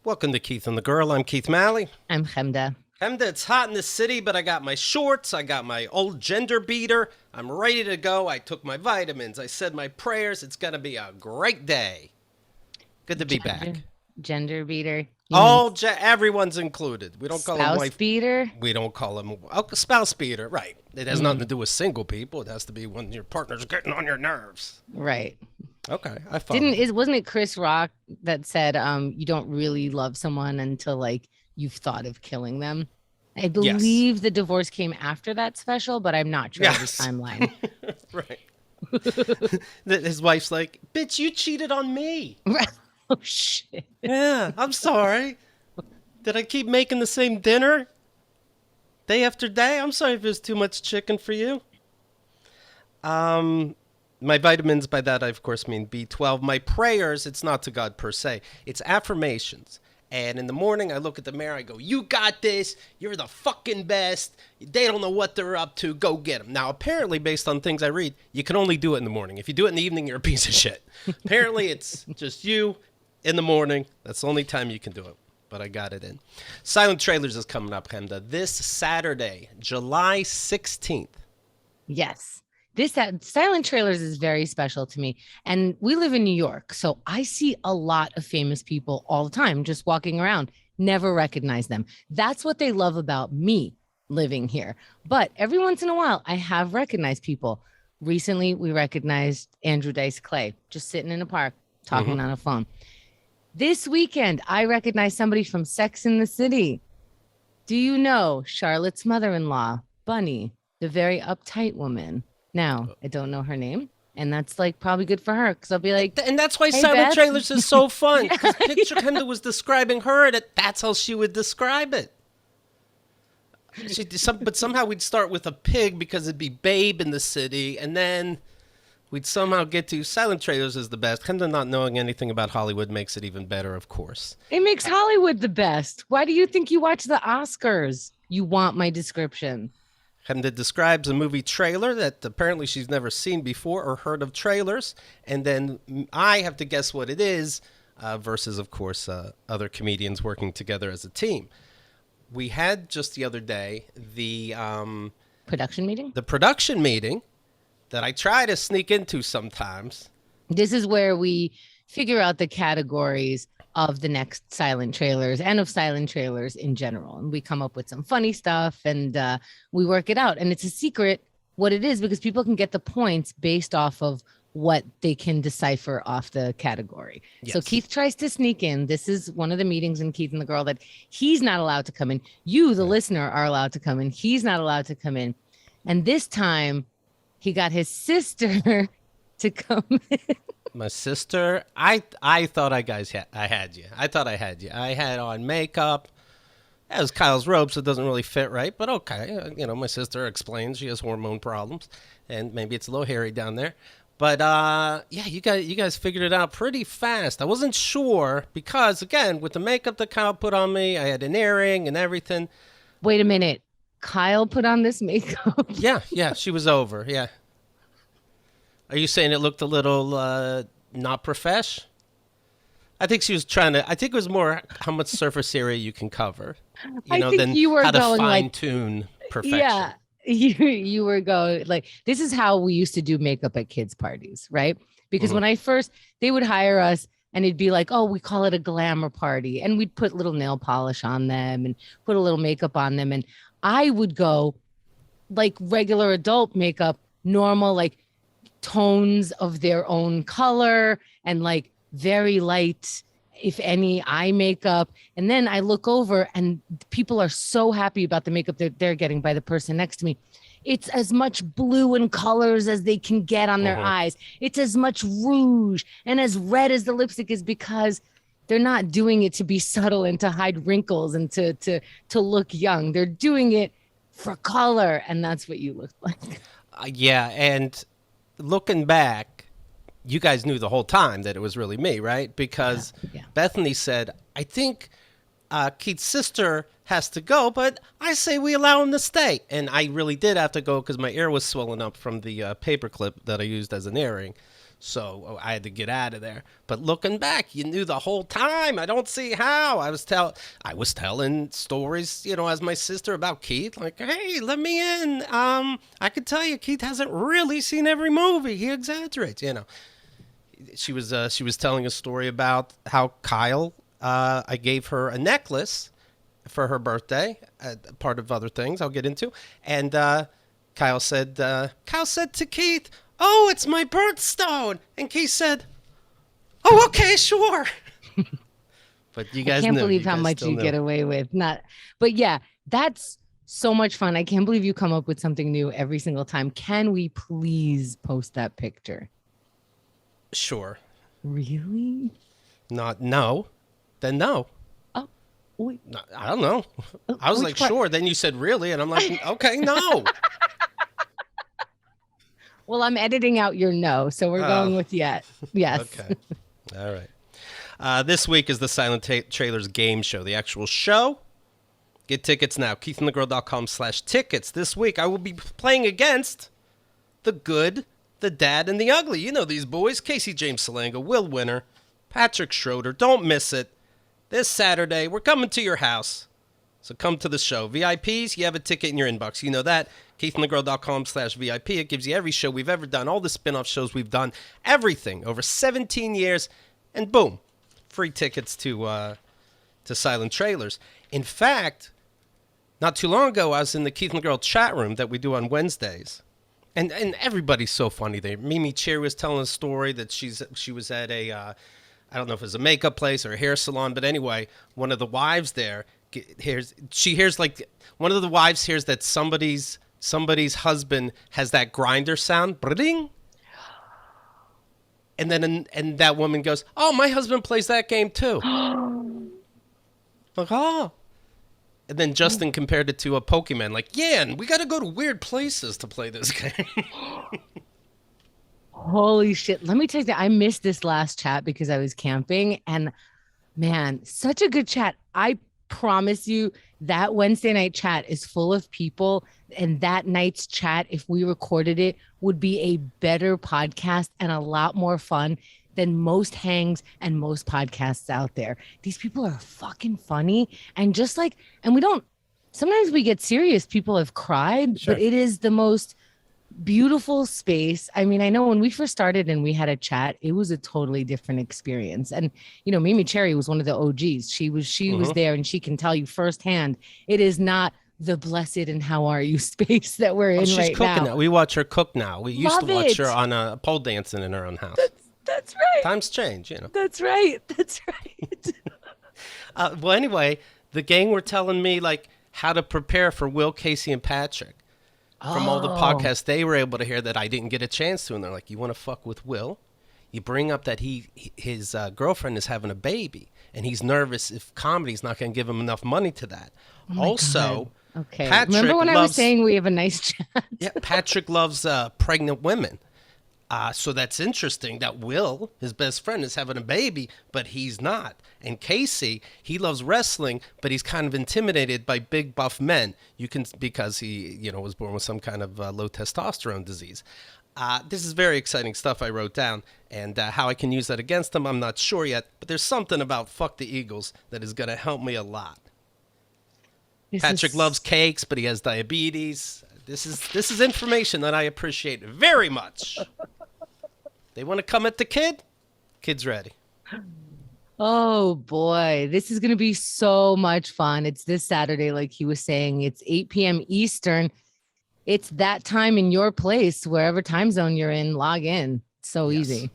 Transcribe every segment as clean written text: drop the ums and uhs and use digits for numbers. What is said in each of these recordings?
Welcome to Keith and the Girl. I'm Keith Malley. I'm Chemda. Chemda, it's hot in the city, but I got my shorts. I got my old gender beater. I'm ready to go. I took my vitamins. I said my prayers. It's going to be a great day. Good to be back. Gender beater. Everyone's included. We don't call them wife beater. We don't call them spouse beater. Right. It has nothing to do with single people. It has to be when your partner's getting on your nerves. Right. Okay, I follow. Wasn't it Chris Rock that said you don't really love someone until like you've thought of killing them? I believe the divorce came after that special, but I'm not sure of the timeline. Right. His wife's like, bitch, you cheated on me. Oh, shit. Yeah, I'm sorry. Did I keep making the same dinner day after day? I'm sorry if it was too much chicken for you. My vitamins, by that I, of course, mean B12. My prayers, it's not to God per se. It's affirmations. And in the morning, I look at the mirror, I go, you got this. You're the fucking best. They don't know what they're up to. Go get them. Now, apparently, based on things I read, you can only do it in the morning. If you do it in the evening, you're a piece of shit. Apparently, it's just you in the morning. That's the only time you can do it. But I got it in. Silent Trailers is coming up, Chemda, this Saturday, July 16th. Yes. This Silent Trailers is very special to me. And we live in New York, so I see a lot of famous people all the time just walking around, never recognize them. That's what they love about me living here. But every once in a while, I have recognized people. Recently, we recognized Andrew Dice Clay, just sitting in a park, talking on a phone. This weekend, I recognized somebody from Sex and the City. Do you know Charlotte's mother-in-law, Bunny, the very uptight woman? Now, I don't know her name, and that's like probably good for her because I'll be like, and that's why hey, Silent Beth. Trailers is so fun because Picture Chemda was describing her, and that's how she would describe it. But somehow we'd start with a pig because it'd be Babe in the City, and then we'd somehow get to Silent Trailers is the best. Chemda not knowing anything about Hollywood makes it even better, of course. It makes Hollywood the best. Why do you think you watch the Oscars? You want my description. Chemda describes a movie trailer that apparently she's never seen before or heard of trailers, and then I have to guess what it is versus, of course, other comedians working together as a team. We had just the other day the production meeting? The production meeting that I try to sneak into sometimes. This is where we figure out the categories of the next Silent Trailers and of Silent Trailers in general. And we come up with some funny stuff and we work it out. And it's a secret what it is because people can get the points based off of what they can decipher off the category. Yes. So Keith tries to sneak in. This is one of the meetings in Keith and the Girl that he's not allowed to come in. You, the listener, are allowed to come in. He's not allowed to come in. And this time he got his sister to come in. My sister, I thought I had you. I thought I had you. I had on makeup. That was Kyle's robe, so it doesn't really fit right. But okay, my sister explains she has hormone problems, and maybe it's a little hairy down there. But yeah, you guys figured it out pretty fast. I wasn't sure because again, with the makeup that Kyle put on me, I had an earring and everything. Wait a minute, Kyle put on this makeup? Yeah, she was over. Yeah. Are you saying it looked a little not profesh? I think she was trying to. I think it was more how much surface area you can cover, than how to fine tune perfection. Yeah, you were going like this is how we used to do makeup at kids' parties, right? Because when they would hire us, and it'd be like, oh, we call it a glamour party, and we'd put little nail polish on them and put a little makeup on them, and I would go like regular adult makeup, normal like tones of their own color and like very light, if any, eye makeup. And then I look over and people are so happy about the makeup that they're getting by the person next to me. It's as much blue and colors as they can get on their eyes. It's as much rouge and as red as the lipstick is because they're not doing it to be subtle and to hide wrinkles and to look young. They're doing it for color. And that's what you look like. Yeah. And looking back, you guys knew the whole time that it was really me, right? Because Bethany said, I think Keith's sister has to go, but I say we allow him to stay. And I really did have to go because my ear was swollen up from the paper clip that I used as an earring. So I had to get out of there. But looking back, you knew the whole time. I don't see how. I was telling stories, as my sister about Keith. Like, hey, let me in. I could tell you, Keith hasn't really seen every movie. He exaggerates. She was telling a story about how Kyle. I gave her a necklace for her birthday, part of other things I'll get into, and Kyle said to Keith, "Oh, it's my birthstone," and Keith said, "Oh, okay, sure." But you guys, I can't believe how much you get away with but yeah, that's so much fun. I can't believe you come up with something new every single time. Can we please post that picture? Sure. Really? No. Then no. Oh, wait. No, I don't know. I was like, sure. Then you said really, and I'm like, okay, no. Well, I'm editing out your no, so we're going with yes. Okay. All right. This week is the Silent Trailers game show, the actual show. Get tickets now. KeithAndTheGirl.com/tickets. This week I will be playing against the good, the dad, and the ugly. You know these boys. Casey James Salanga, Will Winner, Patrick Schroeder. Don't miss it. This Saturday, we're coming to your house. So come to the show. VIPs, you have a ticket in your inbox. You know that. KeithAndTheGirl.com/VIP. It gives you every show we've ever done, all the spin-off shows we've done, everything. Over 17 years. And boom, free tickets to Silent Trailers. In fact, not too long ago, I was in the Keith and the Girl chat room that we do on Wednesdays. And everybody's so funny there. Mimi Cherry was telling a story that she was at a... I don't know if it was a makeup place or a hair salon, but anyway, one of the wives there hears like one of the wives hears that somebody's husband has that grinder sound, bring, and then and that woman goes, "Oh, my husband plays that game too." Like, oh. And then Justin compared it to a Pokemon, like, yeah, and we got to go to weird places to play this game. Holy shit. Let me tell you that I missed this last chat because I was camping, and man, such a good chat. I promise you that Wednesday night chat is full of people, and that night's chat, if we recorded it, would be a better podcast and a lot more fun than most hangs and most podcasts out there. These people are fucking funny, and sometimes we get serious. People have cried, sure. But it is the most beautiful space. I mean, I know when we first started and we had a chat, it was a totally different experience. And Mimi Cherry was one of the OGs. She was there, and she can tell you firsthand, it is not the blessed and how are you space that we're in right now. We watch her cook now. We used to watch her on a pole dancing in her own house. That's right. Times change, That's right. Well, anyway, the gang were telling me like how to prepare for Will, Casey, and Patrick. From all the podcasts they were able to hear that I didn't get a chance to. And they're like, you want to fuck with Will? You bring up that his girlfriend is having a baby, and he's nervous if comedy's not going to give him enough money to that. Also, okay. Patrick remember when I was saying we have a nice chat? Yeah, Patrick loves pregnant women. So that's interesting that Will, his best friend, is having a baby, but he's not. And Casey, he loves wrestling, but he's kind of intimidated by big buff men. Because he, was born with some kind of low testosterone disease. This is very exciting stuff I wrote down, and how I can use that against him, I'm not sure yet. But there's something about fuck the Eagles that is going to help me a lot. Patrick loves cakes, but he has diabetes. This is information that I appreciate very much. They want to come at the kid? Kid's ready. Oh, boy. This is going to be so much fun. It's this Saturday, like he was saying. It's 8 p.m. Eastern. It's that time in your place, wherever time zone you're in, log in. So easy.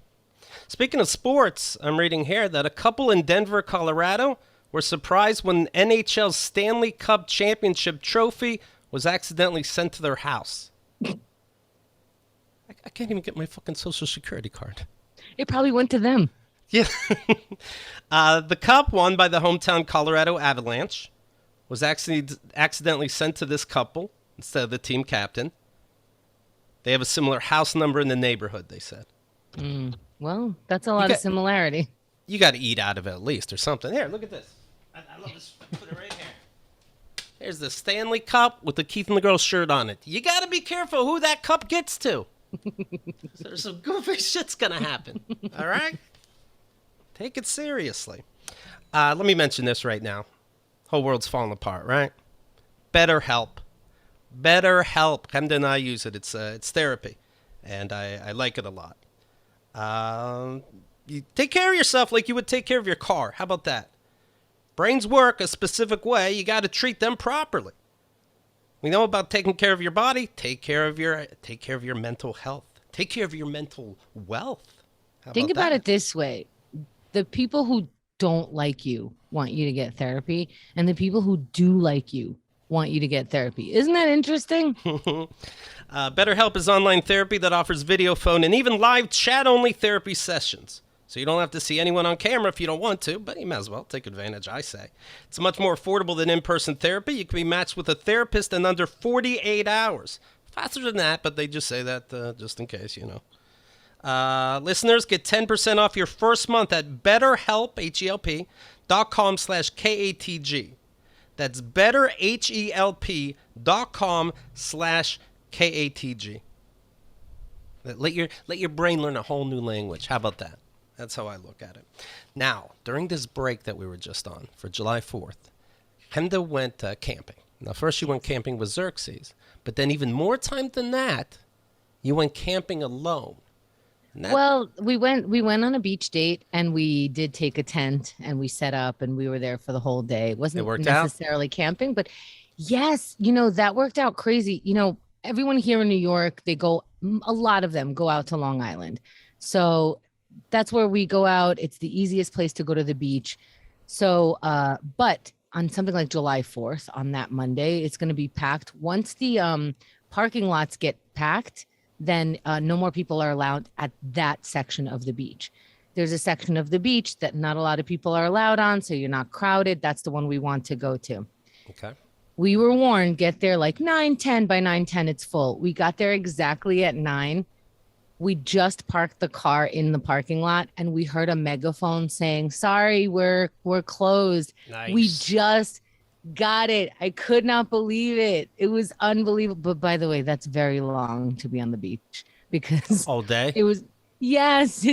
Speaking of sports, I'm reading here that a couple in Denver, Colorado were surprised when NHL's Stanley Cup championship trophy was accidentally sent to their house. I can't even get my fucking social security card. It probably went to them. Yeah. The cup, won by the hometown Colorado Avalanche, was accidentally sent to this couple instead of the team captain. They have a similar house number in the neighborhood, they said. Well, that's a lot of similarity. You got to eat out of it at least or something. Here, look at this. I love this. Put it right here. Here's the Stanley Cup with the Keith and the Girl shirt on it. You got to be careful who that cup gets to. There's some goofy shit's gonna happen. All right? Take it seriously. Let me mention this right now. Whole world's falling apart, right? BetterHelp. BetterHelp. Chemda and I use it. It's therapy, and I like it a lot. You take care of yourself like you would take care of your car. How about that? Brains work a specific way. You got to treat them properly. We know about taking care of your body. Take care of your mental health. Take care of your mental wealth. Think about it this way. The people who don't like you want you to get therapy, and the people who do like you want you to get therapy. Isn't that interesting? BetterHelp is online therapy that offers video, phone, and even live chat-only therapy sessions. So you don't have to see anyone on camera if you don't want to, but you might as well take advantage, I say. It's much more affordable than in-person therapy. You can be matched with a therapist in under 48 hours. Faster than that, but they just say that just in case, you know. Listeners, get 10% off your first month at BetterHelp, HELP.com/KATG. That's BetterHelp.com/KATG. Let your brain learn a whole new language. How about that? That's how I look at it. Now, during this break that we were just on for July 4th, Chemda went camping. Now, first you went camping with Xerxes, but then even more time than that, you went camping alone. Well, we went on a beach date, and we did take a tent, and we set up, and we were there for the whole day. It wasn't necessarily camping, but yes, that worked out crazy. Everyone here in New York, a lot of them go out to Long Island. So that's where we go out. It's the easiest place to go to the beach. So, but on something like July 4th, on that Monday, it's going to be packed. Once the parking lots get packed, then no more people are allowed at that section of the beach. There's a section of the beach that not a lot of people are allowed on, so you're not crowded. That's the one we want to go to. Okay. We were warned, get there like 9:10. By 9:10, it's full. We got there exactly at 9. We just parked the car in the parking lot, and we heard a megaphone saying, "Sorry, we're closed." Nice. We just got it. I could not believe it. It was unbelievable. But by the way, that's very long to be on the beach, because all day. It was, yes,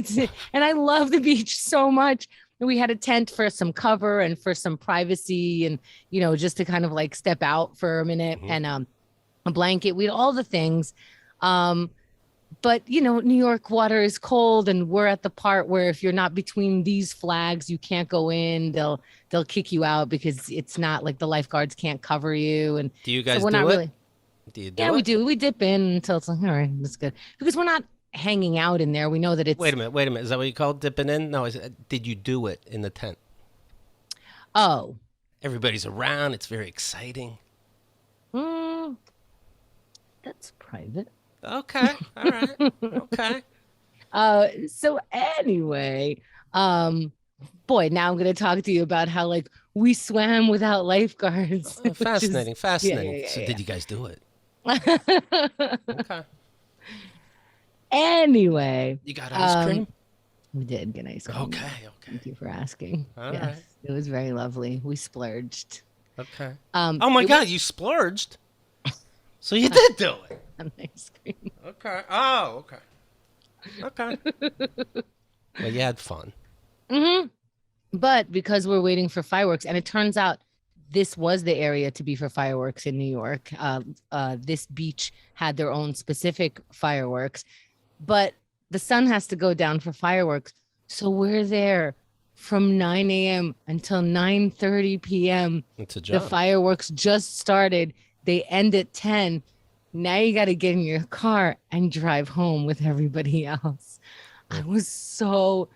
and I love the beach so much. We had a tent for some cover and for some privacy, and just to kind of like step out for a minute, and a blanket. We had all the things. But New York water is cold, and we're at the part where if you're not between these flags, you can't go in. They'll kick you out because it's not like the lifeguards can't cover you. And do you guys do it? Really, do you do it? Yeah, we do. We dip in until it's like, all right, that's good, because we're not hanging out in there. We know that it's. Wait a minute. Is that what you call dipping in? No. Did you do it in the tent? Oh. Everybody's around. It's very exciting. That's private. Okay. All right. Okay. So anyway, boy, now I'm going to talk to you about how we swam without lifeguards. Oh, fascinating. Yeah. So did you guys do it? Okay. Anyway. You got ice cream? We did get ice cream. Okay. Thank you for asking. All yes. right. It was very lovely. We splurged. Okay. Oh my God, you splurged. So you did do it. On ice cream. Okay. Oh, okay. Okay. Well, you had fun. Mm-hmm. But because we're waiting for fireworks, and it turns out this was the area to be for fireworks in New York. This beach had their own specific fireworks, but the sun has to go down for fireworks. So we're there from 9 a.m. until 9:30 p.m. It's a job. The fireworks just started. They end at 10. Now you got to get in your car and drive home with everybody else. I was so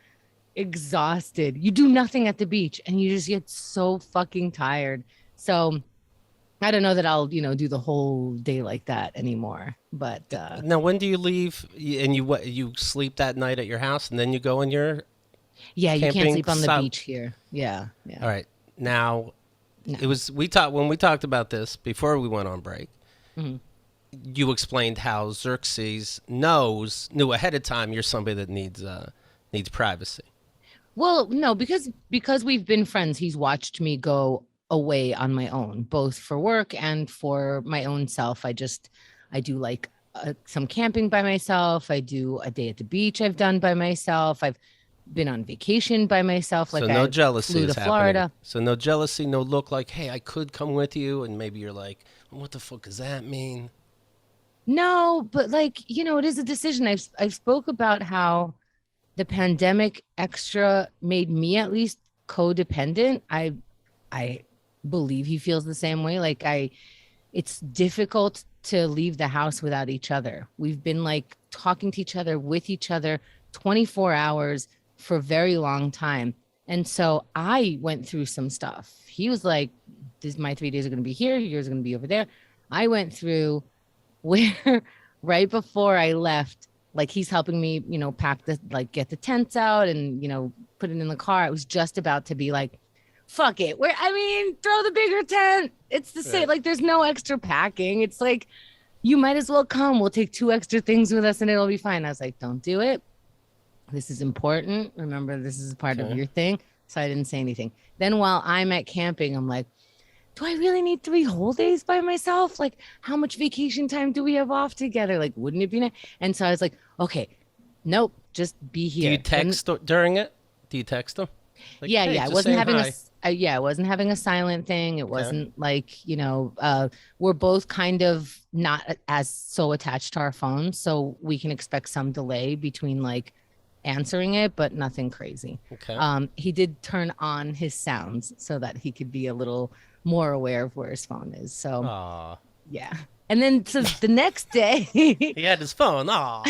exhausted. You do nothing at the beach, and you just get so fucking tired. So I don't know that I'll, do the whole day like that anymore. But now, when do you leave? And you sleep that night at your house, and then you go in your you can't sleep on the beach here. Yeah. All right. Now, It was when we talked about this before we went on break. Mm-hmm. You explained how Xerxes knew ahead of time you're somebody that needs privacy. Well, no, because we've been friends, he's watched me go away on my own, both for work and for my own self. I do like some camping by myself. I do a day at the beach I've done by myself. I've been on vacation by myself. So Like no I jealousy flew is to happening. Florida. So no jealousy, no look like, hey, I could come with you, and maybe you're like, what the fuck does that mean? No, but like, it is a decision. I've spoke about how the pandemic extra made me at least codependent. I believe he feels the same way. Like it's difficult to leave the house without each other. We've been like talking to each other with each other 24 hours for a very long time. And so I went through some stuff. He was like, this my 3 days are going to be here, yours are going to be over there. I went through where right before I left, like he's helping me, pack like get the tents out and, put it in the car. I was just about to be like, fuck it. Throw the bigger tent. It's the same. Right. Like there's no extra packing. It's like, you might as well come. We'll take 2 extra things with us and it'll be fine. I was like, don't do it. This is important. Remember, this is part of your thing. So I didn't say anything. Then while I'm at camping, I'm like, do I really need 3 whole days by myself? Like, how much vacation time do we have off together? Like, wouldn't it be nice? And so I was like, okay, nope, just be here. Do you text during it? Do you text them? Like, Yeah, hey, yeah. I just wasn't saying having hi. I wasn't having a silent thing. It wasn't like, we're both kind of not as so attached to our phones. So we can expect some delay between like answering it, but nothing crazy. Okay. He did turn on his sounds so that he could be a little more aware of where his phone is. So Aw. yeah. And then so the next day, He had his phone. Aw.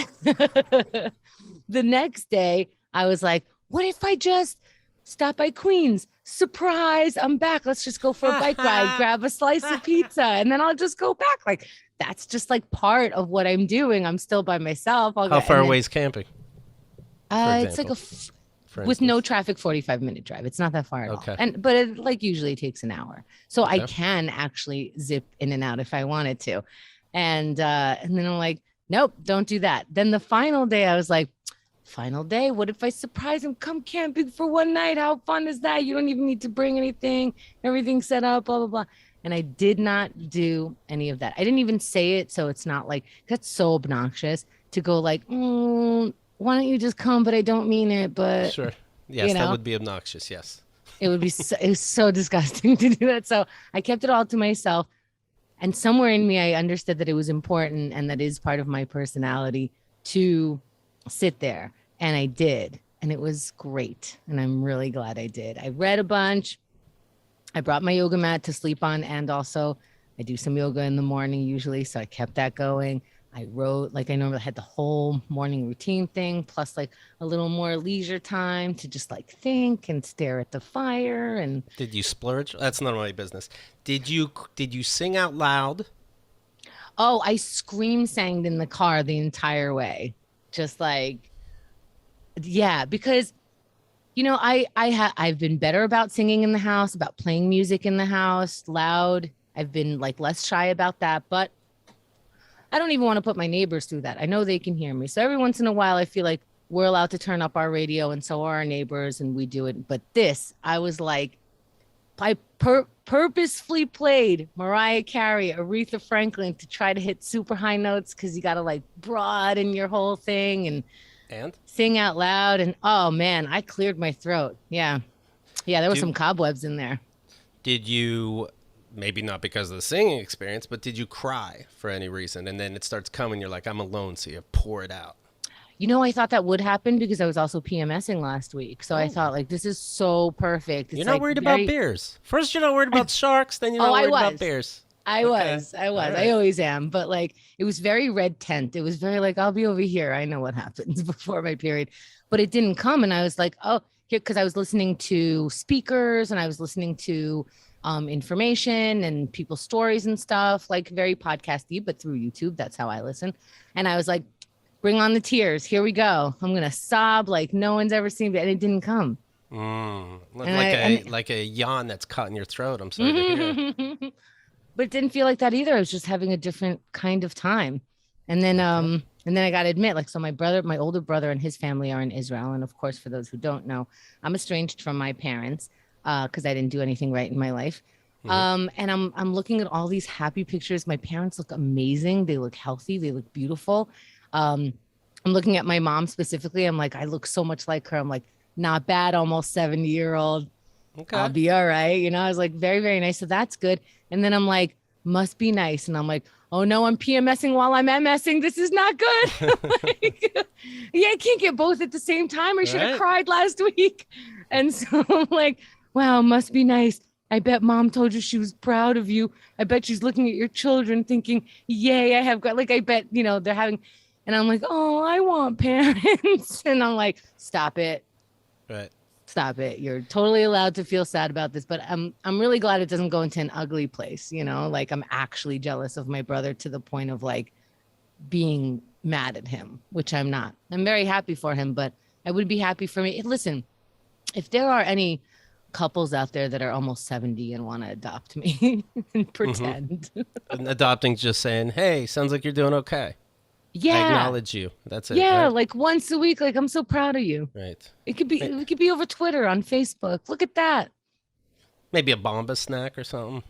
the next day, I was like, what if I just stop by Queens? Surprise, I'm back. Let's just go for a bike ride, grab a slice of pizza, and then I'll just go back. Like, that's just like part of what I'm doing. I'm still by myself. How far away is camping? It's like with no traffic, 45-minute drive. It's not that far at all. But it like usually takes an hour. So I can actually zip in and out if I wanted to. And then I'm like, nope, don't do that. Then the final day, I was like, final day, what if I surprise him? Come camping for one night. How fun is that? You don't even need to bring anything. Everything's set up, blah, blah, blah. And I did not do any of that. I didn't even say it. So it's not like, that's so obnoxious to go like, why don't you just come? But I don't mean it. But sure. Yes, that would be obnoxious. Yes. It would be it was so disgusting to do that. So I kept it all to myself. And somewhere in me, I understood that it was important and that is part of my personality to sit there. And I did. And it was great. And I'm really glad I did. I read a bunch. I brought my yoga mat to sleep on. And also I do some yoga in the morning usually. So I kept that going. I wrote, like I normally had the whole morning routine thing, plus like a little more leisure time to just like think and stare at the fire. And did you splurge? That's none of my business. Did you sing out loud? Oh, I scream sang in the car the entire way. Just like, yeah, because I've been better about singing in the house, about playing music in the house loud. I've been like less shy about that, but I don't even want to put my neighbors through that. I know they can hear me. So every once in a while, I feel like we're allowed to turn up our radio and so are our neighbors and we do it. But this, I was like, I purposefully played Mariah Carey, Aretha Franklin to try to hit super high notes because you got to like broaden your whole thing and sing out loud. And oh man, I cleared my throat. Yeah. Yeah, there were some cobwebs in there. Did you... maybe not because of the singing experience, but did you cry for any reason? And then it starts coming, you're like, I'm alone, so you pour it out. I thought that would happen because I was also PMSing last week. So I thought, like, this is so perfect. You're not worried about bears. First, you're not worried about sharks, then you're not worried about bears. I was. Right. I always am. But, like, it was very red tent. It was very, like, I'll be over here. I know what happens before my period. But it didn't come. And I was like, oh, here, because I was listening to speakers and I was listening to information and people's stories and stuff, like very podcasty, but through YouTube. That's how I listen. And I was like, bring on the tears. Here we go. I'm going to sob like no one's ever seen it. And it didn't come. Like a yawn that's caught in your throat. I'm sorry to hear. But it didn't feel like that either. I was just having a different kind of time. And then, I got to admit, like, so my older brother and his family are in Israel. And of course, for those who don't know, I'm estranged from my parents because I didn't do anything right in my life. And I'm looking at all these happy pictures. My parents look amazing. They look healthy. They look beautiful. I'm looking at my mom specifically. I'm like, I look so much like her. I'm like, not bad, almost 70-year-old. Okay. I'll be all right. You know, I was like, very, very nice. So that's good. And then I'm like, must be nice. And I'm like, oh no, I'm PMSing while I'm MSing. This is not good. Like, yeah, I can't get both at the same time. I should have cried last week. And so I'm like, wow, must be nice. I bet mom told you she was proud of you. I bet she's looking at your children thinking, yay, I have got, like, I bet, you know, they're having, and I'm like, oh, I want parents. And I'm like, stop it. Right. Stop it. You're totally allowed to feel sad about this, but I'm really glad it doesn't go into an ugly place, you know, like I'm actually jealous of my brother to the point of like being mad at him, which I'm not. I'm very happy for him, but I would be happy for me. Listen, if there are any couples out there that are almost 70 and want to adopt me and pretend. And adopting, just saying, hey, sounds like you're doing okay. Yeah. I acknowledge you. That's it. Yeah, right? like once a week, like I'm so proud of you. Right. It could be over Twitter, on Facebook. Look at that. Maybe a Bomba snack or something.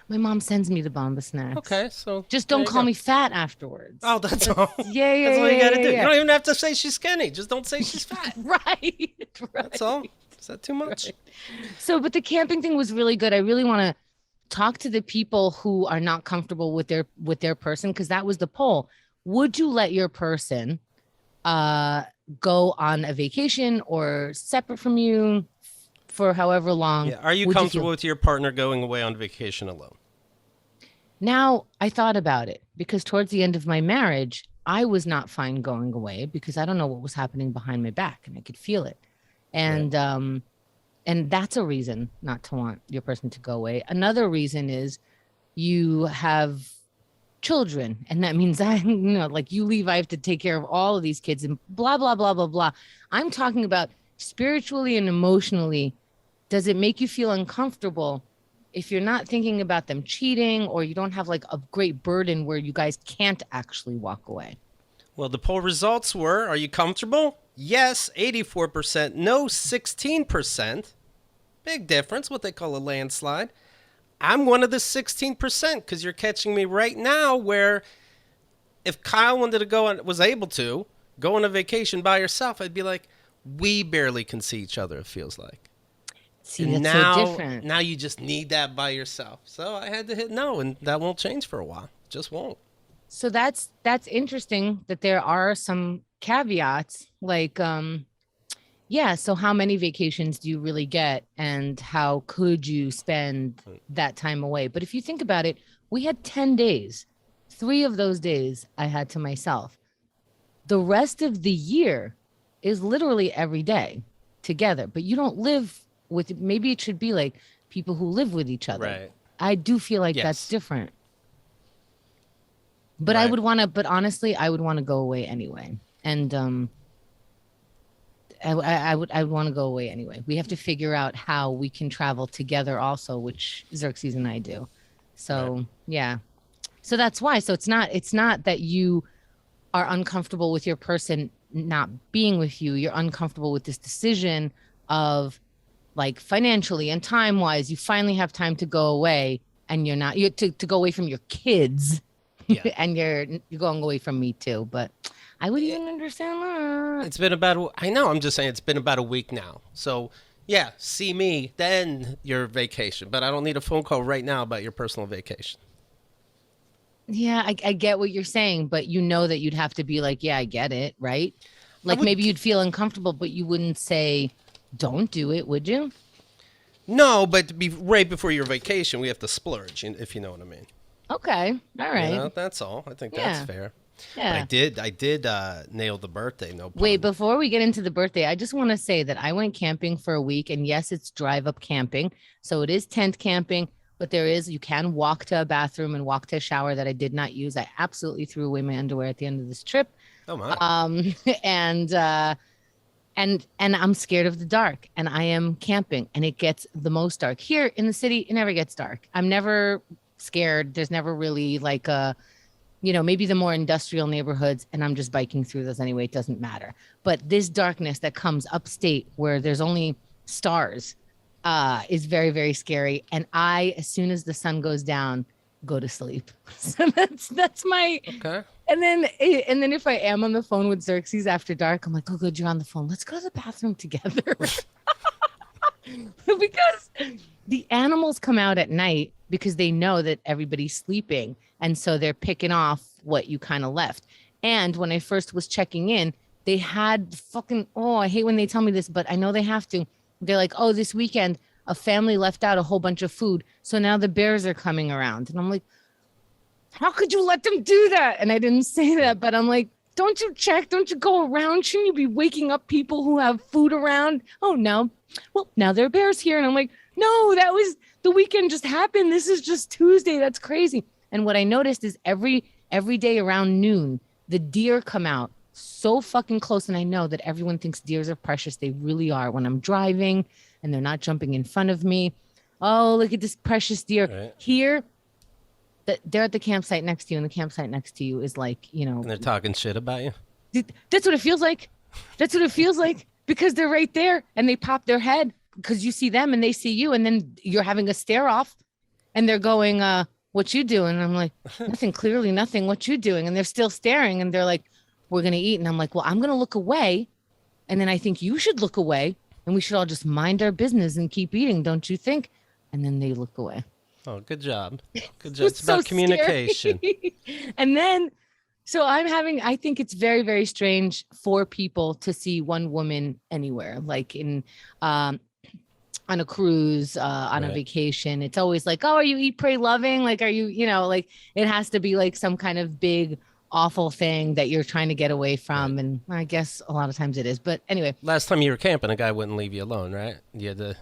My mom sends me the Bomba snacks. Okay, so just don't call me fat afterwards. Oh, that's all. Yeah, that's all you gotta do. Yeah. You don't even have to say she's skinny. Just don't say she's fat. Right. That's all. Is that too much? Right. So, but the camping thing was really good. I really want to talk to the people who are not comfortable with their person, because that was the poll. Would you let your person go on a vacation or separate from you for however long? Yeah. Are you comfortable with your partner going away on vacation alone? Now, I thought about it, because towards the end of my marriage, I was not fine going away because I don't know what was happening behind my back and I could feel it. And that's a reason not to want your person to go away. Another reason is you have children, and that means like you leave, I have to take care of all of these kids and blah, blah, blah, blah, blah. I'm talking about spiritually and emotionally. Does it make you feel uncomfortable if you're not thinking about them cheating, or you don't have like a great burden where you guys can't actually walk away? Well, the poll results were, are you comfortable? Yes, 84%. No, 16%. Big difference, what they call a landslide. I'm one of the 16% because you're catching me right now, where if Kyle wanted to was able to go on a vacation by herself, I'd be like, we barely can see each other, it feels like. See, and that's now, so different. Now you just need that by yourself. So I had to hit no, and that won't change for a while. Just won't. So that's interesting that there are some caveats, like, yeah, so how many vacations do you really get, and how could you spend that time away? But if you think about it, we had 10 days. 3 of those days I had to myself. The rest of the year is literally every day together, but you don't live with, maybe it should be like people who live with each other. Right. I do feel like that's different. But right. But honestly, I would want to go away anyway. And I would want to go away anyway. We have to figure out how we can travel together also, which Xerxes and I do. So right. Yeah. So that's why. So it's not that you are uncomfortable with your person not being with you. You're uncomfortable with this decision of, like, financially and time wise, you finally have time to go away, and you're to go away from your kids. Yeah. And you're going away from me too, but I wouldn't even understand that. It's been about, I know, I'm just saying it's been about a week now. So yeah, see me, then your vacation, but I don't need a phone call right now about your personal vacation. Yeah, I get what you're saying, but you know that you'd have to be like, yeah, I get it, right? Like maybe you'd feel uncomfortable, but you wouldn't say, don't do it, would you? No, but right before your vacation, we have to splurge, if you know what I mean. Okay, all right. You know, that's all. I think that's fair. Yeah. But I did nail the birthday. No problem. Wait, before we get into the birthday, I just want to say that I went camping for a week, and yes, it's drive-up camping, so it is tent camping. But you can walk to a bathroom and walk to a shower that I did not use. I absolutely threw away my underwear at the end of this trip. Oh my. And I'm scared of the dark, and I am camping, and it gets the most dark. Here in the city, it never gets dark. I'm never scared. There's never really like maybe the more industrial neighborhoods, and I'm just biking through those anyway. It doesn't matter. But this darkness that comes upstate where there's only stars, is very, very scary. And I, as soon as the sun goes down, go to sleep. So that's my Okay. and then if I am on the phone with Xerxes after dark, I'm like, oh good, you're on the phone. Let's go to the bathroom together. Because the animals come out at night because they know that everybody's sleeping. And so they're picking off what you kind of left. And when I first was checking in, they had fucking, oh, I hate when they tell me this, but I know they have to. They're like, oh, this weekend, a family left out a whole bunch of food. So now the bears are coming around. And I'm like, how could you let them do that? And I didn't say that, but I'm like, don't you check? Don't you go around? Shouldn't you be waking up people who have food around? Oh, no. Well, now there are bears here. And I'm like, no, that was the weekend just happened. This is just Tuesday. That's crazy. And what I noticed is every day around noon, the deer come out so fucking close. And I know that everyone thinks deers are precious. They really are. When I'm driving and they're not jumping in front of me. Oh, look at this precious deer. Right. Here, they're at the campsite next to you, and the campsite next to you is like, And they're talking shit about you. That's what it feels like. That's what it feels like, because they're right there and they pop their head because you see them and they see you, and then you're having a stare off and they're going, what you doing? And I'm like, nothing, clearly nothing. What you doing? And they're still staring and they're like, we're going to eat. And I'm like, well, I'm going to look away. And then I think you should look away and we should all just mind our business and keep eating. Don't you think? And then they look away. Oh, good job. Good job. It's about communication. And then, so I think it's very, very strange for people to see one woman anywhere, like on a cruise, on a vacation. It's always like, oh, are you eat, pray, loving? Like, are you, like it has to be like some kind of big, awful thing that you're trying to get away from. Right. And I guess a lot of times it is. But anyway. Last time you were camping, a guy wouldn't leave you alone, right? You had to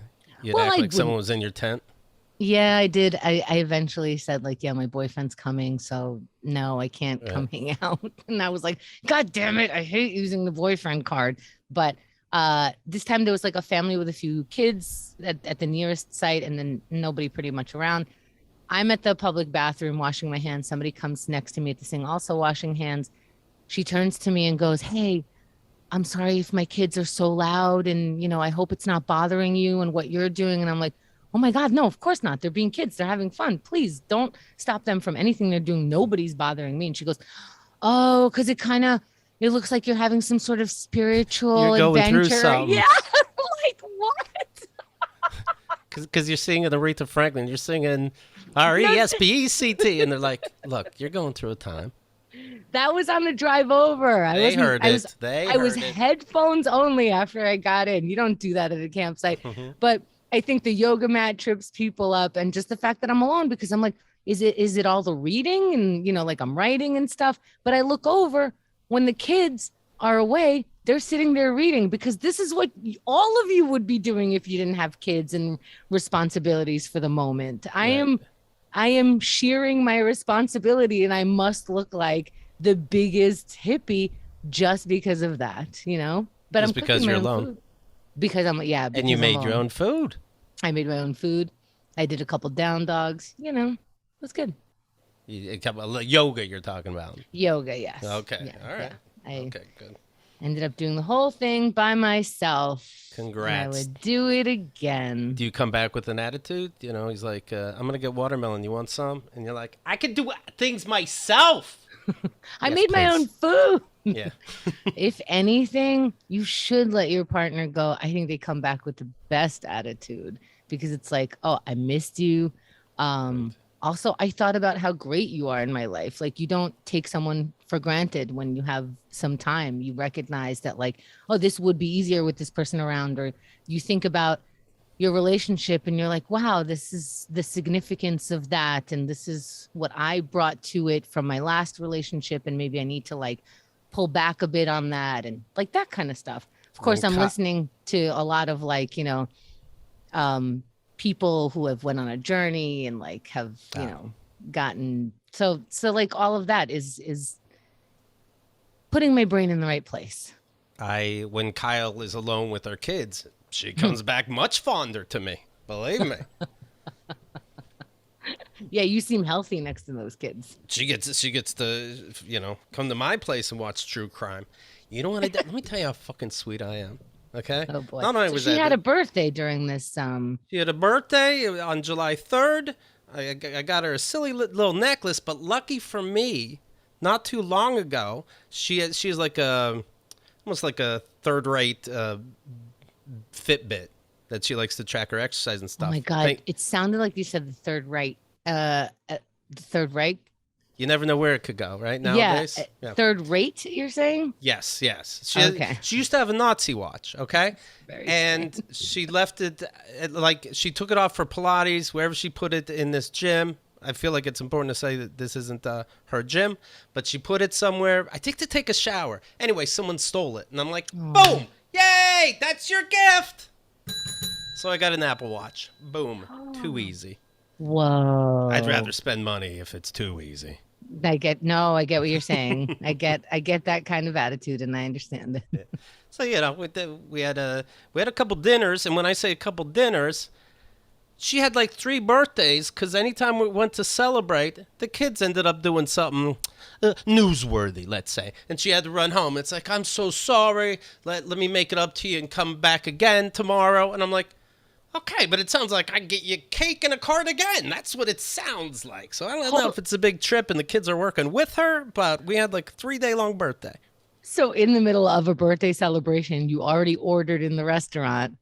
act like someone was in your tent. Yeah, I did. I eventually said like, yeah, my boyfriend's coming. So no, I can't come hang out. And I was like, God damn it. I hate using the boyfriend card. But this time there was like a family with a few kids at the nearest site, and then nobody pretty much around. I'm at the public bathroom washing my hands. Somebody comes next to me at the thing, also washing hands. She turns to me and goes, hey, I'm sorry if my kids are so loud, and, I hope it's not bothering you and what you're doing. And I'm like, oh my God, no, of course not. They're being kids. They're having fun. Please don't stop them from anything they're doing. Nobody's bothering me. And she goes, oh, because it looks like you're having some sort of spiritual adventure. Through some... Yeah. Like what? Because you're singing Aretha Franklin. You're singing R-E-S-P-E-C-T. And they're like, look, you're going through a time. That was on the drive over. I was headphones only after I got in. You don't do that at a campsite. Mm-hmm. But I think the yoga mat trips people up, and just the fact that I'm alone, because I'm like, is it all the reading and, like I'm writing and stuff. But I look over when the kids are away, they're sitting there reading, because this is what all of you would be doing if you didn't have kids and responsibilities for the moment. Right. I am shearing my responsibility, and I must look like the biggest hippie just because of that, But just I'm because you're alone. Food. Because I'm, yeah. And you made your own food. I made my own food. I did a couple down dogs. It was good. A couple yoga you're talking about. Yoga, yes. Okay, yeah, all right. Yeah. Okay, good. Ended up doing the whole thing by myself. Congrats. I would do it again. Do you come back with an attitude? He's like, I'm going to get watermelon. You want some? And you're like, I can do things myself. I made my own food. Yeah. If anything, you should let your partner go. I think they come back with the best attitude, because it's like, oh, I missed you. Also, I thought about how great you are in my life. Like, you don't take someone for granted when you have some time. You recognize that, like, oh, this would be easier with this person around. Or you think about your relationship and you're like, wow, this is the significance of that. And this is what I brought to it from my last relationship. And maybe I need to like pull back a bit on that, and like that kind of stuff. Of course, I'm listening to a lot of like, people who have went on a journey and like have, gotten, so like all of that is putting my brain in the right place. When Kyle is alone with her kids, she comes back much fonder to me. Believe me. Yeah, you seem healthy next to those kids. She gets to, come to my place and watch true crime. You know what I did? Let me tell you how fucking sweet I am. Okay. Oh boy. Not only So was she that, had a birthday during this. she had a birthday on July 3rd. I got her a silly little necklace, but lucky for me, not too long ago, she's like almost like a third-rate Fitbit that she likes to track her exercise and Oh stuff. my God! It sounded like you said the Third Reich. The Third Reich. You never know where it could go, right? Yeah, Nowadays. Yeah. third rate. You're saying? Yes. Okay. She used to have a Nazi watch, okay? Very And she left it, like, she took it off for Pilates, wherever she put it in this gym. I feel like it's important to say that this isn't her gym, but she put it somewhere, I think to take a shower. Anyway, someone stole it. And I'm like, boom! Yay! That's your gift! So I got an Apple Watch. Boom. Too easy. Whoa. I'd rather spend money if it's too easy. I get what you're saying. I get that kind of attitude, and I understand it. So we had a couple dinners, and when I say a couple dinners, she had like 3 birthdays because anytime we went to celebrate, the kids ended up doing something newsworthy, let's say, and she had to run home. It's like, I'm so sorry. Let me make it up to you and come back again tomorrow. And I'm like, okay, but it sounds like I get you cake and a card again. That's what it sounds like. So I don't know if it's a big trip and the kids are working with her, but we had like a 3-day-long birthday. So in the middle of a birthday celebration, you already ordered in the restaurant.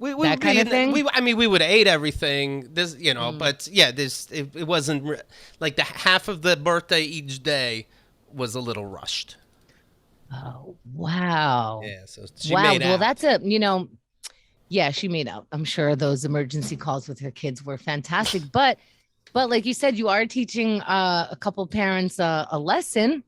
That kind of thing? We would have ate everything. This, but yeah, it wasn't like the half of the birthday each day was a little rushed. Oh, wow. Yeah, so she wow. made Well, out. that's yeah, she made out. I'm sure those emergency calls with her kids were fantastic. But like you said, you are teaching a couple parents a lesson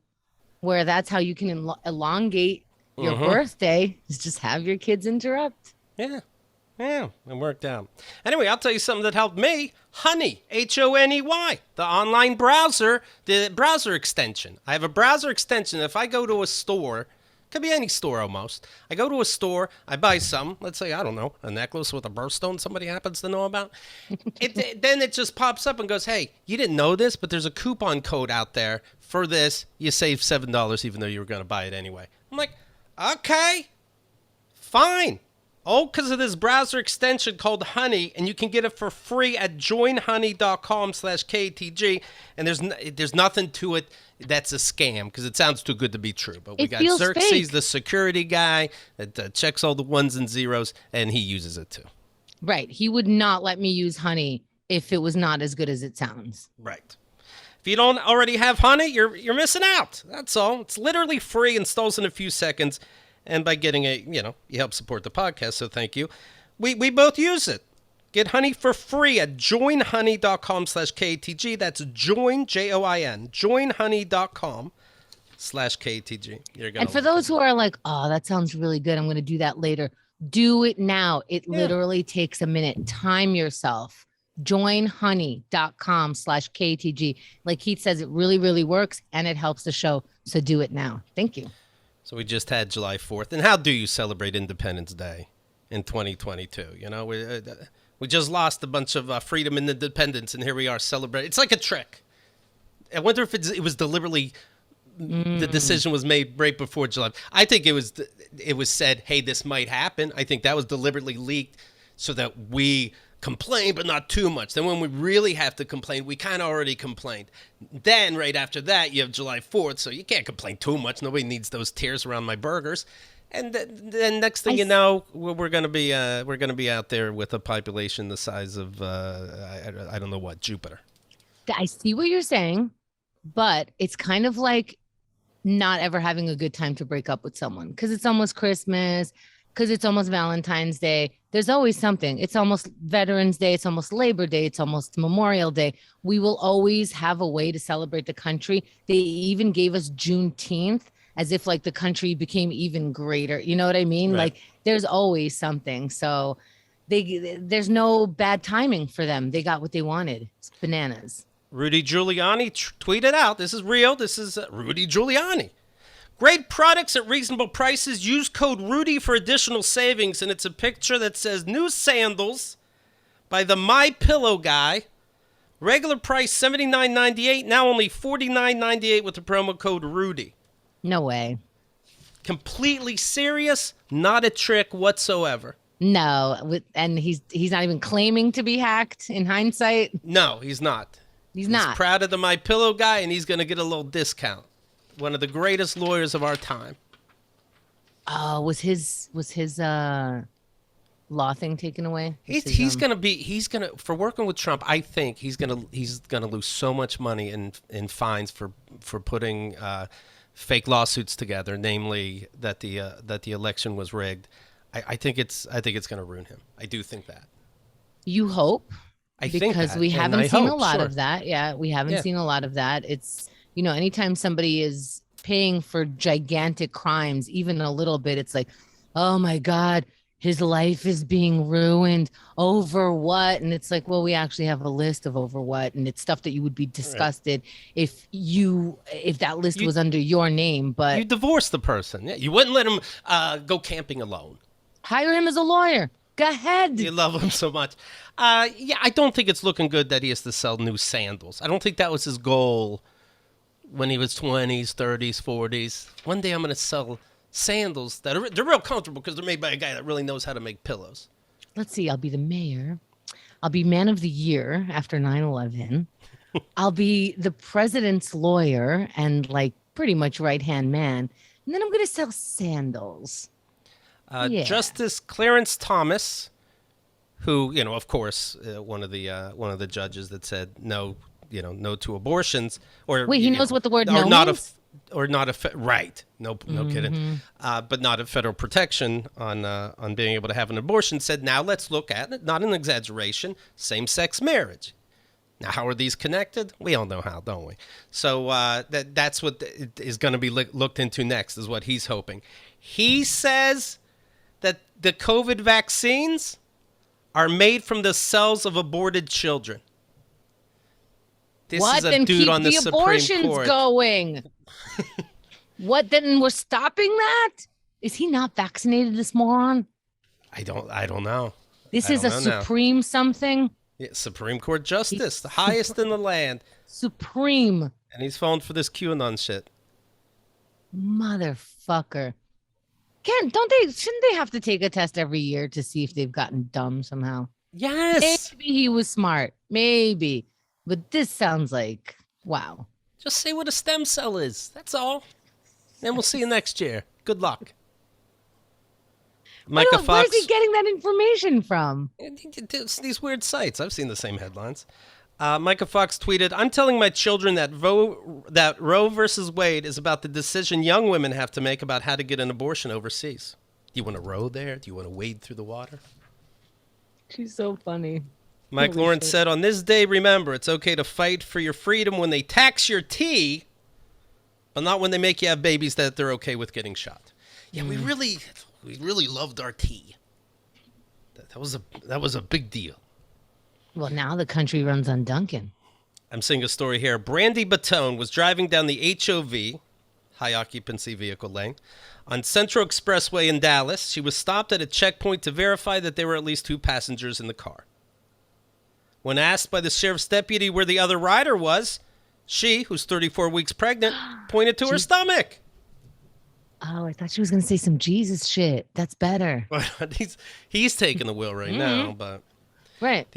where that's how you can elongate your birthday is just have your kids interrupt. Yeah, it worked out. Anyway, I'll tell you something that helped me. Honey, Honey, the online browser, the browser extension. I have a browser extension. If I go to a store, could be any store almost. I go to a store, I buy some, let's say, I don't know, a necklace with a birthstone somebody happens to know about. Then it just pops up and goes, hey, you didn't know this, but there's a coupon code out there for this. You save $7 even though you were going to buy it anyway. I'm like, okay, fine. Oh, because of this browser extension called Honey, and you can get it for free at joinhoney.com/KATG. And there's nothing to it that's a scam because it sounds too good to be true. But we got Xerxes, the security guy that checks all the ones and zeros, and he uses it too. Right. He would not let me use Honey if it was not as good as it sounds. Right. If you don't already have Honey, you're missing out. That's all. It's literally free, installs in a few seconds. And by getting it, you help support the podcast, so thank you. We both use it. Get Honey for free at joinhoney.com/KATG. That's join, Join, joinhoney.com/KATG. And for those who are like, oh, that sounds really good, I'm going to do that later. Do it now. It literally takes a minute. Time yourself. Joinhoney.com/KATG. Like Keith says, it really, really works, and it helps the show. So do it now. Thank you. So we just had July 4th. And how do you celebrate Independence Day in 2022? We just lost a bunch of freedom and independence, and here we are celebrating. It's like a trick. I wonder if it was deliberately the decision was made right before July. I think it was said, hey, this might happen. I think that was deliberately leaked so that we complain, but not too much. Then when we really have to complain, we kind of already complained. Then right after that, you have July 4th, so you can't complain too much. Nobody needs those tears around my burgers. And then next thing you know, we're gonna be out there with a population the size of I don't know what, Jupiter. I see what you're saying, but it's kind of like not ever having a good time to break up with someone because it's almost Christmas. Because it's almost Valentine's Day. There's always something. It's almost Veterans Day. It's almost Labor Day. It's almost Memorial Day. We will always have a way to celebrate the country. They even gave us Juneteenth as if like the country became even greater. You know what I mean? Right. Like there's always something. So there's no bad timing for them. They got what they wanted. It's bananas. Rudy Giuliani tweeted out. This is real. This is Rudy Giuliani. Great products at reasonable prices. Use code Rudy for additional savings. And it's a picture that says new sandals by the MyPillow guy. Regular price $79.98. Now only $49.98 with the promo code Rudy. No way. completely serious, not a trick whatsoever. No, and he's not even claiming to be hacked in hindsight. No, he's not. He's not. Proud of the MyPillow guy, and he's going to get a little discount. One of the greatest lawyers of our time. Was his law thing taken away? He's gonna for working with Trump. I think he's gonna lose so much money in fines for putting fake lawsuits together, namely that the election was rigged. I think it's gonna ruin him. I do think that. You hope. Because we haven't seen a lot of that. Yeah, we haven't seen a lot of that. It's, anytime somebody is paying for gigantic crimes, even a little bit, it's like, oh my God, his life is being ruined over what? And it's like, well, we actually have a list of over what, and it's stuff that you would be disgusted if that list was under your name. But you divorce the person. Yeah, you wouldn't let him go camping alone. Hire him as a lawyer. Go ahead. You love him so much. I don't think it's looking good that he has to sell new sandals. I don't think that was his goal when he was 20s, 30s, 40s. One day I'm going to sell sandals they're real comfortable because they're made by a guy that really knows how to make pillows. Let's see. I'll be the mayor. I'll be man of the year after 9/11. I'll be the president's lawyer and pretty much right-hand man. And then I'm going to sell sandals. Justice Clarence Thomas, who, of course, one of the judges that said no to abortions, or wait, he knows what the word no means? Right? No kidding. But not a federal protection on being able to have an abortion. Said now let's look at it, not an exaggeration, same-sex marriage. Now, how are these connected? We all know how, don't we? So that's what is going to be looked into next, is what he's hoping. He says that the COVID vaccines are made from the cells of aborted children. This is a then dude keep on the the Supreme abortions Court. Going. What then? We're stopping that? Is he not vaccinated, this moron? I don't know. This is a Supreme something. Yeah, Supreme Court Justice, the highest in the land. Supreme. And he's falling for this QAnon shit. Motherfucker. Shouldn't they have to take a test every year to see if they've gotten dumb somehow? Yes. Maybe he was smart. Maybe. But this sounds like, wow. Just say what a stem cell is. That's all. And we'll see you next year. Good luck. Micah Fox. Where's he getting that information from? It's these weird sites. I've seen the same headlines. Micah Fox tweeted, I'm telling my children that Roe versus Wade is about the decision young women have to make about how to get an abortion overseas. Do you want to row there? Do you want to wade through the water? She's so funny. Mike Lawrence said, on this day, remember, it's okay to fight for your freedom when they tax your tea, but not when they make you have babies that they're okay with getting shot. Yeah, we really loved our tea. That was a big deal. Well, now the country runs on Duncan. I'm seeing a story here. Brandy Batone was driving down the HOV, high occupancy vehicle lane, on Central Expressway in Dallas. She was stopped at a checkpoint to verify that there were at least 2 passengers in the car. When asked by the sheriff's deputy where the other rider was, she, who's 34 weeks pregnant, pointed to her stomach. Oh, I thought she was going to say some Jesus shit. That's better. He's taking the wheel right now, but right.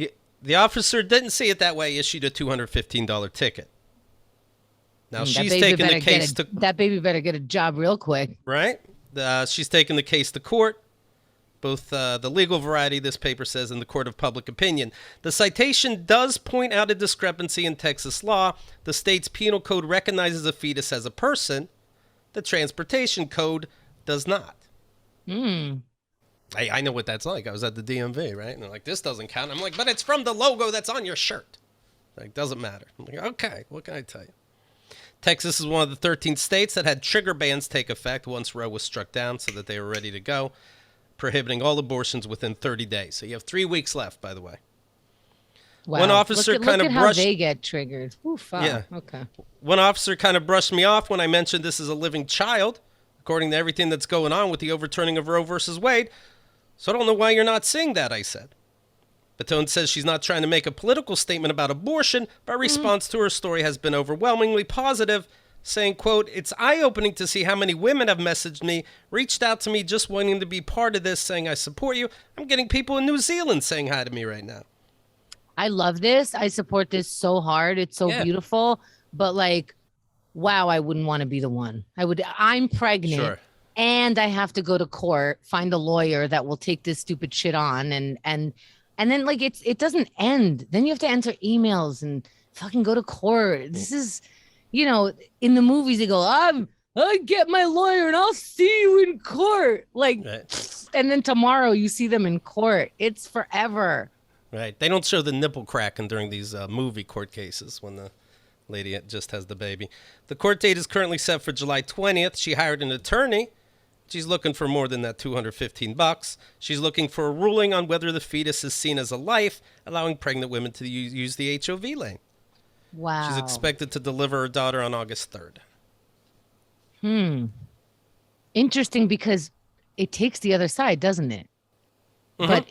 The officer didn't see it that way, issued a $215 ticket. Now she's taking the case to... That baby better get a job real quick. Right? She's taking the case to court. Both the legal variety, this paper says, and the court of public opinion. The citation does point out a discrepancy in Texas law. The state's penal code recognizes a fetus as a person. The transportation code does not. I know what that's like. I was at the DMV, right? And they're like, this doesn't count. I'm like, but it's from the logo that's on your shirt. Like, doesn't matter. I'm like, okay, what can I tell you? Texas is one of the 13 states that had trigger bans take effect once Roe was struck down so that they were ready to go, prohibiting all abortions within 30 days. So you have 3 weeks left, by the way. Wow. One officer look at how they get triggered. Ooh, fuck. Yeah. Okay. One officer kind of brushed me off when I mentioned this is a living child, according to everything that's going on with the overturning of Roe versus Wade. So I don't know why you're not seeing that, I said. Batone says she's not trying to make a political statement about abortion, but response to her story has been overwhelmingly positive, saying, quote, "It's eye-opening to see how many women have messaged me, reached out to me just wanting to be part of this, saying I support you. I'm getting people in New Zealand saying hi to me right now." I love this. I support this so hard. It's so beautiful. But like, wow, I wouldn't want to be the one. I'm pregnant. Sure. And I have to go to court, find a lawyer that will take this stupid shit on, and then like it doesn't end. Then you have to enter emails and fucking go to court. This is, in the movies they go, I get my lawyer and I'll see you in court. Like, and then tomorrow you see them in court. It's forever. Right. They don't show the nipple cracking during these movie court cases when the lady just has the baby. The court date is currently set for July 20th. She hired an attorney. She's looking for more than that $215. She's looking for a ruling on whether the fetus is seen as a life, allowing pregnant women to use the HOV lane. Wow. She's expected to deliver her daughter on August 3rd. Interesting, because it takes the other side, doesn't it? But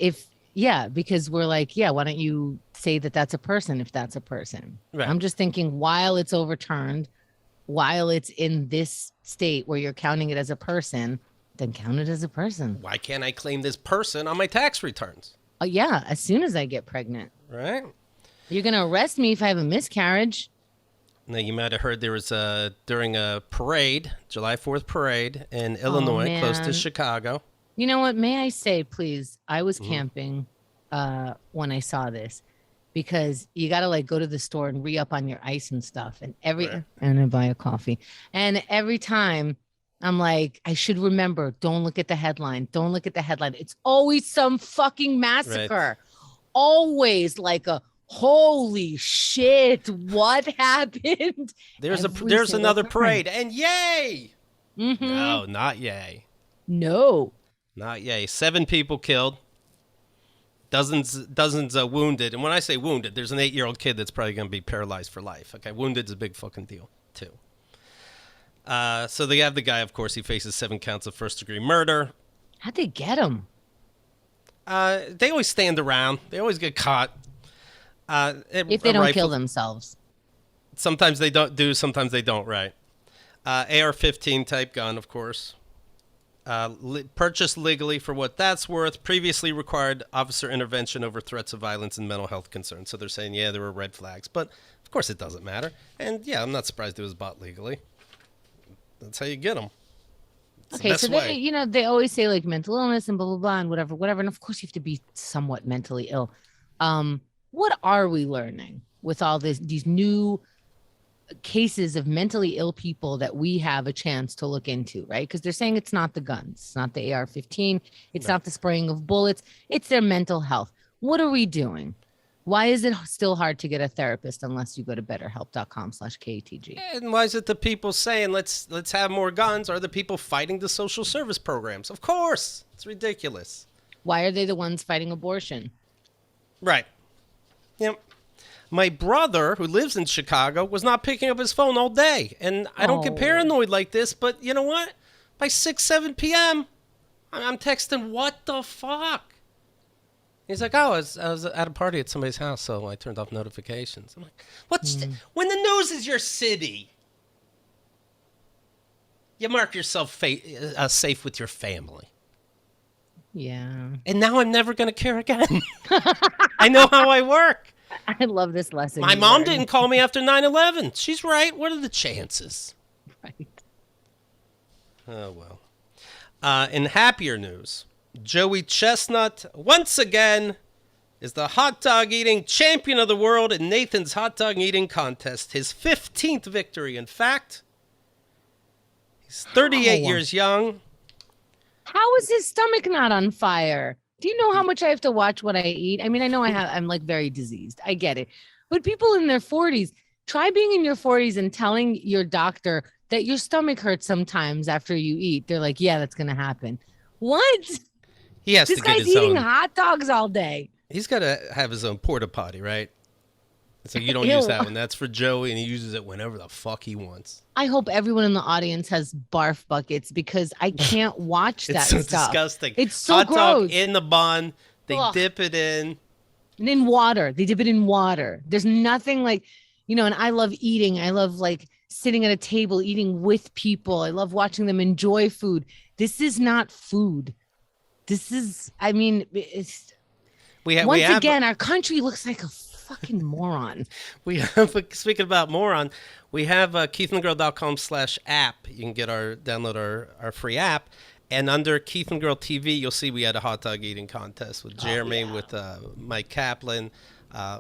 because we're like, why don't you say that that's a person if that's a person? Right. I'm just thinking, while it's overturned, while it's in this state where you're counting it as a person, then count it as a person. Why can't I claim this person on my tax returns? Oh, yeah. As soon as I get pregnant. Right. You're going to arrest me if I have a miscarriage. Now, you might have heard there was during a parade, July 4th parade in Illinois, close to Chicago. You know what? May I say, please, I was camping when I saw this, because you got to like go to the store and re-up on your ice and stuff. And and I buy a coffee. And every time I'm like, I should remember, don't look at the headline. Don't look at the headline. It's always some fucking massacre. Right. Always like a, holy shit, what happened? There's another parade, and yay! No, not yay. No. Not yay. 7 people killed. Dozens wounded. And when I say wounded, there's an 8-year-old kid that's probably going to be paralyzed for life. Okay, wounded's a big fucking deal, too. So they have the guy, of course, he faces 7 counts of first-degree murder. How'd they get him? They always stand around. They always get caught. If they don't kill themselves. Sometimes they don't, sometimes they don't, right. AR-15 type gun, of course. Purchased legally for what that's worth. Previously required officer intervention over threats of violence and mental health concerns. So they're saying, there were red flags. But, of course, it doesn't matter. And, I'm not surprised it was bought legally. That's how you get them. Okay, so they always say, like, mental illness and blah, blah, blah, and whatever. And, of course, you have to be somewhat mentally ill. What are we learning with all these new cases of mentally ill people that we have a chance to look into, right? Because they're saying it's not the guns, it's not the AR-15, it's not the spraying of bullets, it's their mental health. What are we doing? Why is it still hard to get a therapist unless you go to betterhelp.com/KATG? And why is it the people saying let's have more guns are the people fighting the social service programs? Of course. It's ridiculous. Why are they the ones fighting abortion? Right. Yep. My brother, who lives in Chicago, was not picking up his phone all day. And I don't get paranoid like this, but you know what? By 6, 7 p.m., I'm texting, what the fuck? He's like, I was at a party at somebody's house, so I turned off notifications. I'm like, when the news is your city, you mark yourself safe with your family. Yeah. And now I'm never going to care again. I know how I work. I love this lesson. My mom didn't call me after 9/11. She's right. What are the chances? Right. Oh, well. In happier news, Joey Chestnut, once again, is the hot dog eating champion of the world in Nathan's hot dog eating contest. His 15th victory, in fact. He's 38 years young. How is his stomach not on fire? Do you know how much I have to watch what I eat? I mean, I know I'm like very diseased. I get it. But people in their 40s, try being in your 40s and telling your doctor that your stomach hurts sometimes after you eat. They're like, yeah, that's going to happen. What? He has this to get guy's his eating own. hot dogs all day. He's got to have his own porta potty, right? So you don't use that one. That's for Joey, and he uses it whenever the fuck he wants. I hope everyone in the audience has barf buckets because I can't watch that it's so stuff. Disgusting. It's so hot gross. Dog in the bun. They dip it in. And in water. They dip it in water. There's nothing like, and I love eating. I love like sitting at a table eating with people. I love watching them enjoy food. This is not food. This is, I mean, it's once again, our country looks like a fucking moron. We have, speaking about moron, we have keithandgirl.com/app. You can download our free app. And under Keith and Girl TV, you'll see we had a hot dog eating contest with Jeremy, with Mike Kaplan.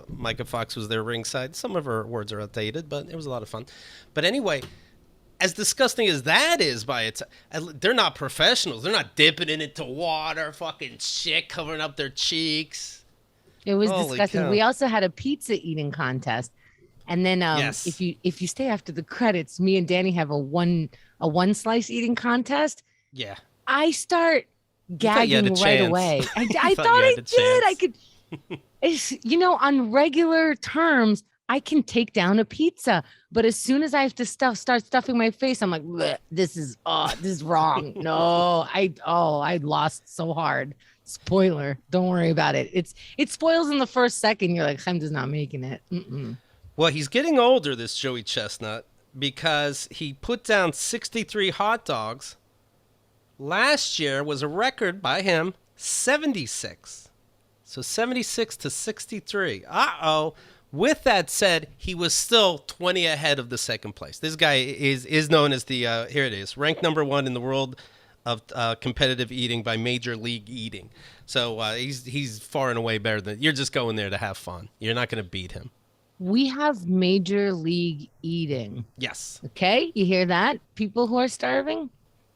Micah Fox was there ringside. Some of her words are outdated, but it was a lot of fun. But anyway, as disgusting as that is they're not professionals. They're not dipping it into water, fucking shit, covering up their cheeks. It was disgusting. Cow. We also had a pizza eating contest. And then if you stay after the credits, me and Danny have a one slice eating contest. Yeah. I start gagging right away. I thought I did. I could, on regular terms, I can take down a pizza. But as soon as I have to start stuffing my face, I'm like, this is wrong. No, I lost so hard. Spoiler. Don't worry about it. It spoils in the first second. You're like, Chemda's not making it. Mm-mm. Well, he's getting older, this Joey Chestnut, because he put down 63 hot dogs. Last year was a record by him, 76. So 76 to 63. With that said, he was still 20 ahead of the second place. This guy is known as the, here it is, ranked number 1 in the world of competitive eating by Major League Eating. So he's far and away better than, you're just going there to have fun. You're not going to beat him. We have Major League Eating. Yes. Okay, you hear that? People who are starving?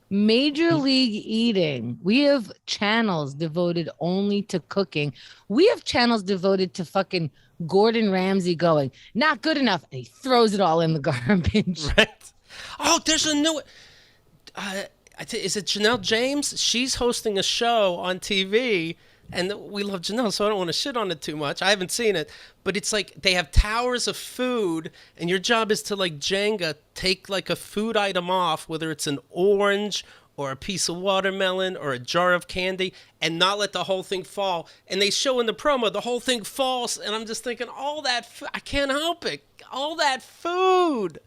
Major League Eating. We have channels devoted only to cooking. We have channels devoted to fucking Gordon Ramsay going, not good enough. And he throws it all in the garbage. Right. Oh, there's a new... is it Janelle James? She's hosting a show on TV. And we love Janelle, so I don't want to shit on it too much. I haven't seen it. But it's like they have towers of food, and your job is to, like Jenga, take like a food item off, whether it's an orange or a piece of watermelon or a jar of candy, and not let the whole thing fall. And they show in the promo, the whole thing falls. And I'm just thinking, all that I can't help it. All that food.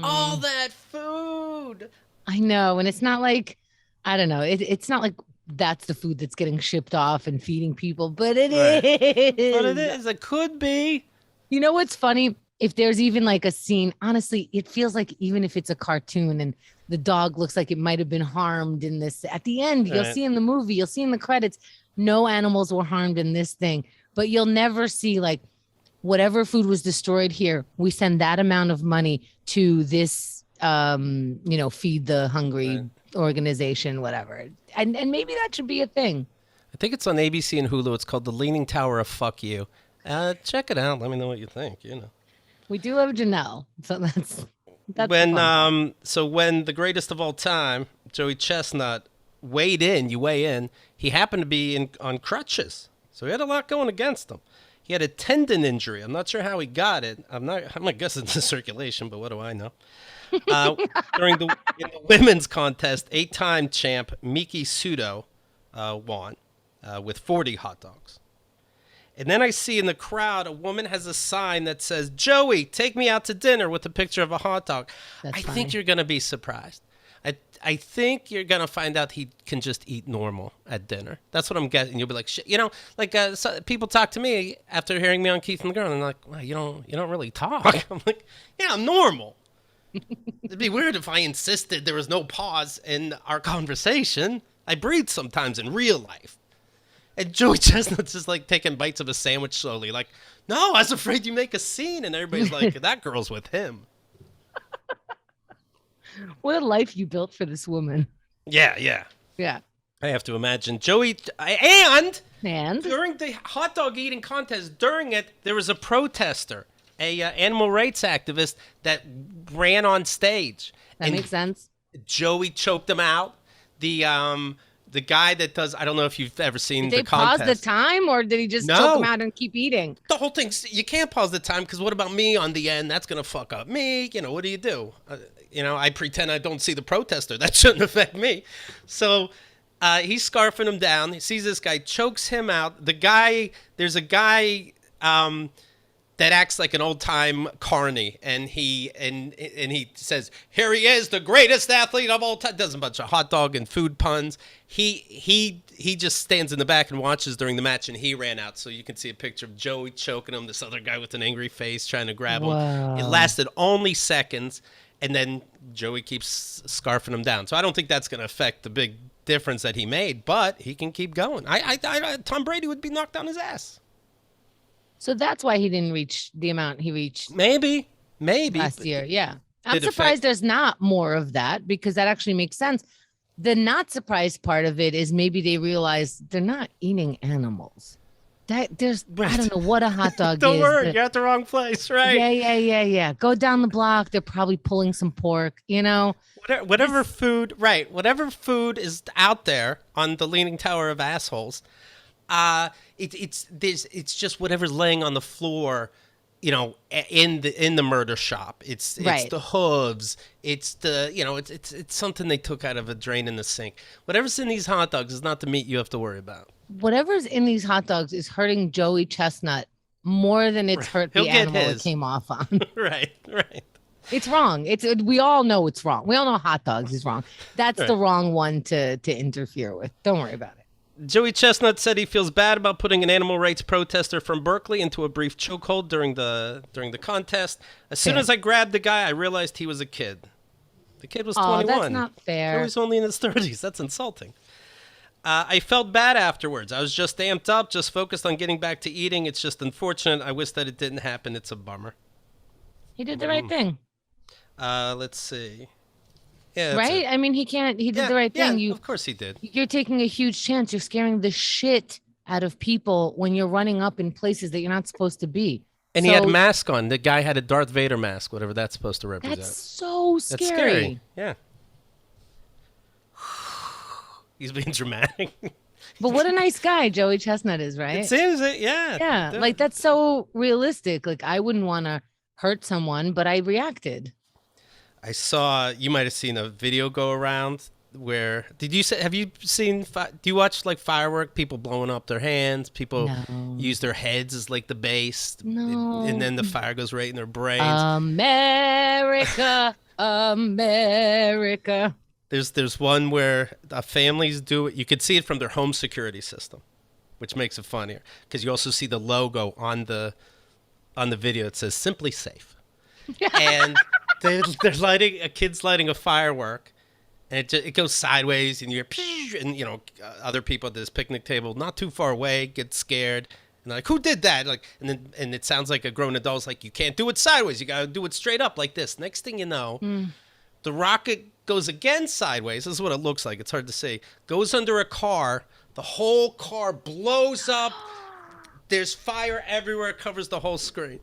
All that food. I know. And it's not like, I don't know. It's not like that's the food that's getting shipped off and feeding people, but it is. But it is. It could be. You know what's funny? If there's even like a scene, honestly, it feels like even if it's a cartoon and the dog looks like it might have been harmed in this, at the end, you'll see in the movie, you'll see in the credits, no animals were harmed in this thing, but you'll never see like whatever food was destroyed here. We send that amount of money to this, feed the hungry organization, whatever. And maybe that should be a thing. I think it's on ABC and Hulu. It's called The Leaning Tower of Fuck You. Check it out. Let me know what you think, We do love Janelle. So that's when when the greatest of all time, Joey Chestnut, weighed in, he happened to be on crutches. So he had a lot going against him. He had a tendon injury. I'm not sure how he got it. I'm gonna guess it's the circulation, but what do I know? In the women's contest, 8-time champ Miki Sudo won with 40 hot dogs. And then I see in the crowd a woman has a sign that says, "Joey, take me out to dinner," with a picture of a hot dog. I think you're going to be surprised. I think you're going to find out he can just eat normal at dinner. That's what I'm guessing. You'll be like, shit. So people talk to me after hearing me on Keith and the Girl, and they're like, "Well, you don't really talk." I'm like, "Yeah, I'm normal." It'd be weird if I insisted there was no pause in our conversation. I breathe sometimes in real life. And Joey Chestnut's just like taking bites of a sandwich slowly, like, "No, I was afraid you make a scene." And everybody's like, "That girl's with him." What a life you built for this woman. Yeah. I have to imagine. Joey, and during the hot dog eating contest, during it, there was a protester, a animal rights activist that ran on stage. That makes sense. Joey choked him out. The guy that does, I don't know if you've ever seen the contest. Did they pause the time, or did he just choke him out and keep eating? The whole thing, you can't pause the time, because what about me on the end? That's going to fuck up me. What do you do? I pretend I don't see the protester. That shouldn't affect me. So he's scarfing him down. He sees this guy, chokes him out. There's a guy that acts like an old time carny, and he says, "Here he is, the greatest athlete of all time." Does a bunch of hot dog and food puns. He just stands in the back and watches during the match, and he ran out. So you can see a picture of Joey choking him, this other guy with an angry face trying to grab him. It lasted only seconds, and then Joey keeps scarfing him down. So I don't think that's going to affect the big difference that he made, but he can keep going. Tom Brady would be knocked on his ass. So that's why he didn't reach the amount he reached maybe last year. Yeah. I'm surprised there's not more of that, because that actually makes sense. The not surprised part of it is maybe they realize they're not eating animals. I don't know what a hot dog Don't is. worry, you're at the wrong place, right? Yeah. Go down the block. They're probably pulling some pork, Whatever food is out there on the Leaning Tower of Assholes, it's just whatever's laying on the floor, in the murder shop. It's the hooves. It's it's something they took out of a drain in the sink. Whatever's in these hot dogs is not the meat you have to worry about. Whatever's in these hot dogs is hurting Joey Chestnut more than it's hurt the animal it came off on. Right. It's wrong. We all know it's wrong. We all know hot dogs is wrong. That's the wrong one to interfere with. Don't worry about it. Joey Chestnut said he feels bad about putting an animal rights protester from Berkeley into a brief chokehold during the contest. As soon as I grabbed the guy, I realized he was a kid. The kid was 21. That's not fair. He was only in his 30s. That's insulting. I felt bad afterwards. I was just amped up, just focused on getting back to eating. It's just unfortunate. I wish that it didn't happen. It's a bummer. He did the right thing. Let's see. Yeah, right? I mean, he did the right thing. Yeah, of course he did. You're taking a huge chance. You're scaring the shit out of people when you're running up in places that you're not supposed to be. And he had a mask on. The guy had a Darth Vader mask, whatever that's supposed to represent. That's so scary. That's scary. Yeah. He's being dramatic. But what a nice guy Joey Chestnut is, right? It seems it, yeah. Yeah, like that's so realistic. Like I wouldn't want to hurt someone, but I reacted. I saw, you might have seen a video go around where, have you seen, do you watch like firework, people blowing up their hands, people use their heads as like the base, and then the fire goes right in their brains. America. There's one where families do it, you could see it from their home security system, which makes it funnier, because you also see the logo on the video. It says SimpliSafe. And they're lighting, a kid's lighting a firework, and it goes sideways, and you're, and other people at this picnic table not too far away get scared, and they're like, who did that? Like, and it sounds like a grown adult's like, you can't do it sideways, you gotta do it straight up like this. Next thing you know, the rocket goes again sideways. This is what it looks like. It's hard to see. Goes under a car. The whole car blows up. There's fire everywhere. It covers the whole screen.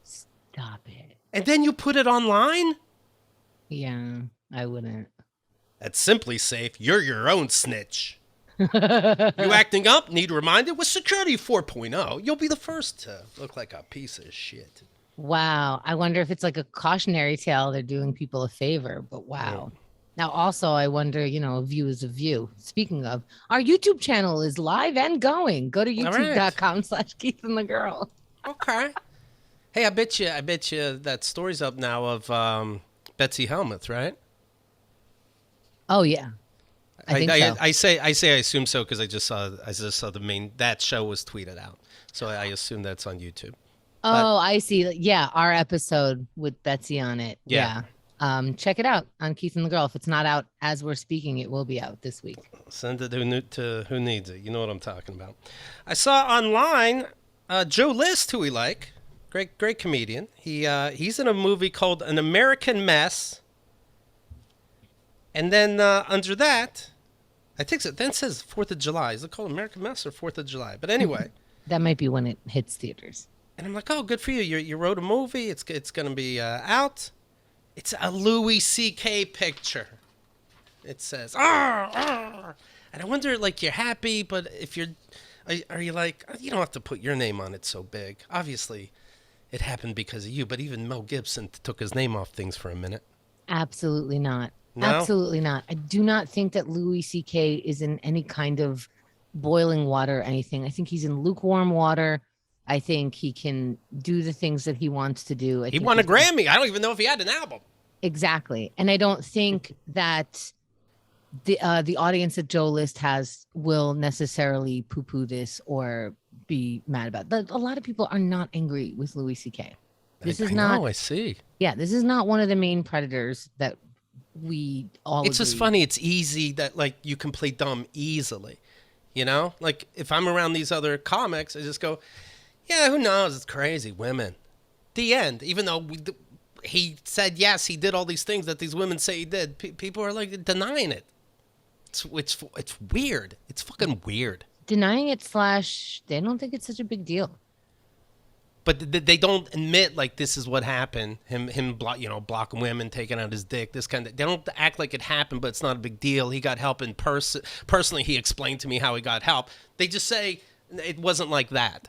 Stop it. And then you put it online? Yeah, I wouldn't. At SimpliSafe, you're your own snitch. You acting up? Need reminded? With Security 4.0, you'll be the first to look like a piece of shit. Wow. I wonder if it's like a cautionary tale. They're doing people a favor, but wow. Now, also, I wonder, a view is a view. Speaking of, our YouTube channel is live and going. Go to youtube.com/Keith and the Girl. Okay. Hey, I bet you that story's up now of Betsy Helmuth, right? Oh yeah, I think so. I assume so because I just saw that show was tweeted out, so I assume that's on YouTube. Oh, I see. Yeah, our episode with Betsy on it. Yeah. Check it out on Keith and the Girl. If it's not out as we're speaking, it will be out this week. Send it to who needs it. You know what I'm talking about. I saw online Joe List, who we like. Great comedian. He's in a movie called An American Mess. And then under that, I think it then says 4th of July. Is it called American Mess or 4th of July? But anyway. That might be when it hits theaters. And I'm like, oh, good for you. You wrote a movie. It's going to be out. It's a Louis C.K. picture. It says, and I wonder, like, you're happy, but if are you like, you don't have to put your name on it so big. Obviously, it happened because of you, but even Mel Gibson took his name off things for a minute. Absolutely not. No? Absolutely not. I do not think that Louis C.K. is in any kind of boiling water or anything. I think he's in lukewarm water. I think he can do the things that he wants to do. He won a Grammy. I don't even know if he had an album. Exactly. And I don't think that the audience that Joe List has will necessarily poo-poo this or be mad about it. But a lot of people are not angry with Louis C.K. This is not. I see. Yeah, this is not one of the main predators that we all. It's just funny. It's easy that like you can play dumb easily, you know. Like if I'm around these other comics, I just go, "Yeah, who knows? It's crazy women." The end. Even though he said yes, he did all these things that these women say he did. People are like denying it. It's weird. It's fucking weird. Denying it / they don't think it's such a big deal. But they don't admit like this is what happened. Him blocking women, taking out his dick. This kind of. They don't act like it happened, but it's not a big deal. He got help in person. Personally, he explained to me how he got help. They just say it wasn't like that,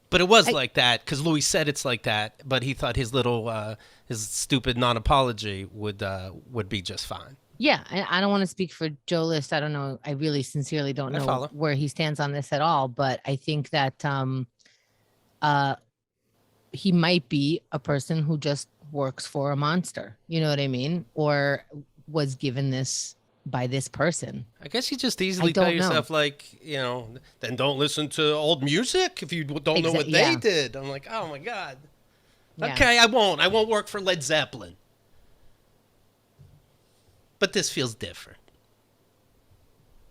but it was like that because Louis said it's like that. But he thought his little his stupid non-apology would be just fine. Yeah, I don't want to speak for Joe List. I don't know. I really sincerely don't know where he stands on this at all. But I think that he might be a person who just works for a monster. You know what I mean? Or was given this by this person. I guess you just easily tell yourself, like, then don't listen to old music if you don't know what they did. I'm like, oh, my God. Yeah. Okay, I won't. I won't work for Led Zeppelin. But this feels different.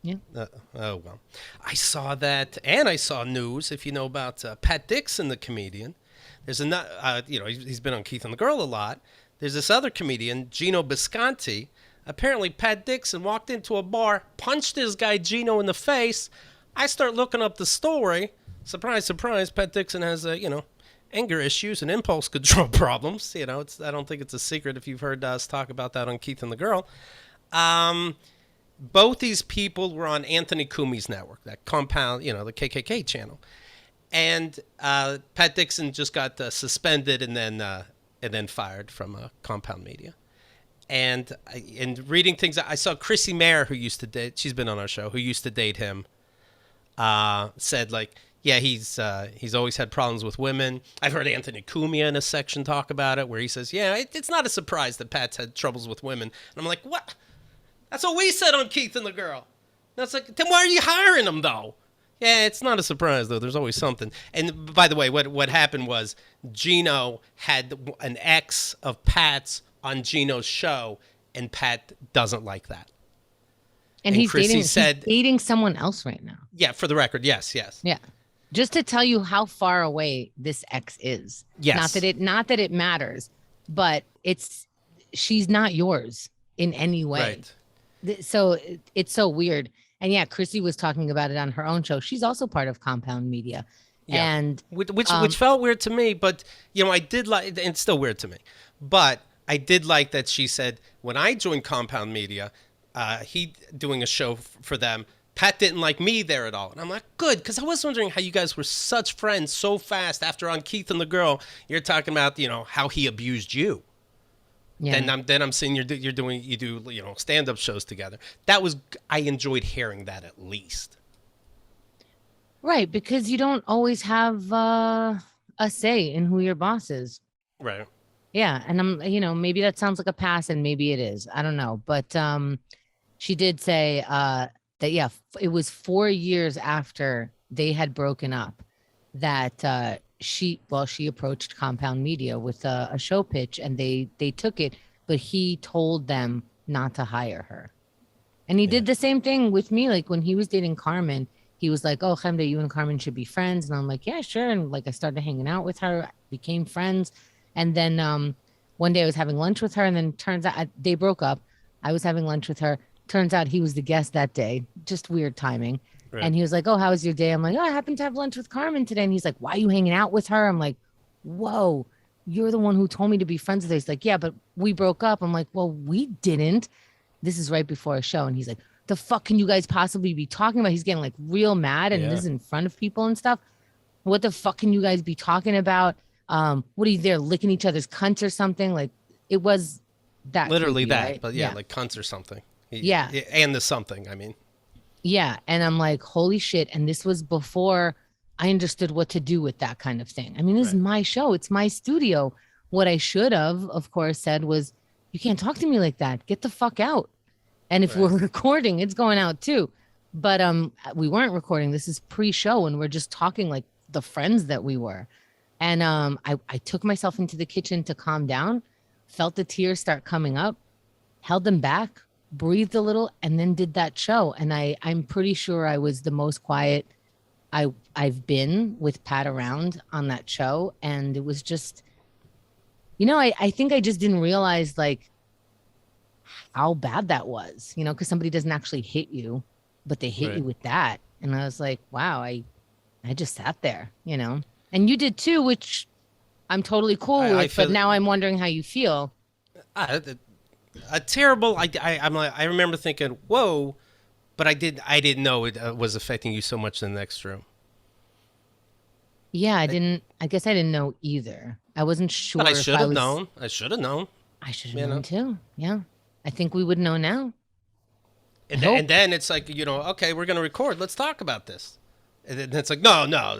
Yeah. Oh, well. I saw that, and I saw news, if you know about Pat Dixon, the comedian. There's another, he's been on Keith and the Girl a lot. There's this other comedian, Gino Bisconti. Apparently, Pat Dixon walked into a bar, punched this guy Gino in the face. I start looking up the story. Surprise, surprise, Pat Dixon has, anger issues and impulse control problems. I don't think it's a secret if you've heard us talk about that on Keith and the Girl. Both these people were on Anthony Cumi's network, that compound, the KKK channel. And Pat Dixon just got suspended and then fired from Compound Media. And in reading things, I saw Chrissy Mayer, who used to date, she's been on our show, who used to date him, said like, yeah, he's always had problems with women. I've heard Anthony Cumia in a section talk about it, where he says, yeah, it's not a surprise that Pat's had troubles with women. And I'm like, what? That's what we said on Keith and the Girl. That's like, then why are you hiring him though? Yeah, it's not a surprise though. There's always something. And by the way, what happened was Gino had an ex of Pat's on Gino's show, and Pat doesn't like that. And he's dating someone else right now. Yeah, for the record, yes. Yeah. Just to tell you how far away this ex is. Yes. Not that it matters, but she's not yours in any way. Right. So it's so weird. And yeah, Chrissy was talking about it on her own show. She's also part of Compound Media. Yeah. And which felt weird to me, but I did like, and it's still weird to me. But I did like that she said when I joined Compound Media, he doing a show for them, Pat didn't like me there at all. And I'm like, good, because I was wondering how you guys were such friends so fast after on Keith and the Girl, you're talking about, how he abused you. Yeah. Then I'm seeing you do stand-up shows together. I enjoyed hearing that at least. Right, because you don't always have a say in who your boss is. Right. Yeah, and I'm, maybe that sounds like a pass, and maybe it is. I don't know, but she did say that it was 4 years after they had broken up that she approached Compound Media with a show pitch, and they took it, but he told them not to hire her. And he did the same thing with me. Like when he was dating Carmen, he was like, oh, Chemda, you and Carmen should be friends. And I'm like, yeah, sure. And like I started hanging out with her, became friends. And then one day I was having lunch with her, and then turns out they broke up. I was having lunch with her. Turns out he was the guest that day. Just weird timing. Right. And he was like, oh, how was your day? I'm like, oh, I happened to have lunch with Carmen today. And he's like, why are you hanging out with her? I'm like, whoa, you're the one who told me to be friends with her. He's like, yeah, but we broke up. I'm like, well, we didn't. This is right before a show. And he's like, the fuck can you guys possibly be talking about? He's getting like real mad, and this is in front of people and stuff. What the fuck can you guys be talking about? What are you there licking each other's cunts or something? Like it was that. Literally creepy, that, right? but like cunts or something. Yeah. And the something, I mean. Yeah. And I'm like, holy shit. And this was before I understood what to do with that kind of thing. I mean, this is Right. my show. It's my studio. What I should have, of course, said was, you can't talk to me like that. Get the fuck out. And if Right. we're recording, it's going out too. But we weren't recording. This is pre-show, and we're just talking like the friends that we were. And I took myself into the kitchen to calm down, felt the tears start coming up, held them back, breathed a little, and then did that show. And I'm pretty sure I was the most quiet I've been with Pat around on that show. And it was just, I think I just didn't realize like how bad that was, because somebody doesn't actually hit you, but they hit Right. you with that. And I was like, wow, I just sat there, and you did too, which I'm totally cool I with, feel- but now I'm wondering how you feel. A terrible. I'm like, I remember thinking, whoa, but I didn't know it was affecting you so much in the next room. Yeah, I guess I didn't know either. I wasn't sure. But I if should have was- known. I should have known. I should you have know? known too. Yeah. I think we would know now. And, I hope. and then it's like, okay, we're gonna record. Let's talk about this. And then it's like, no, not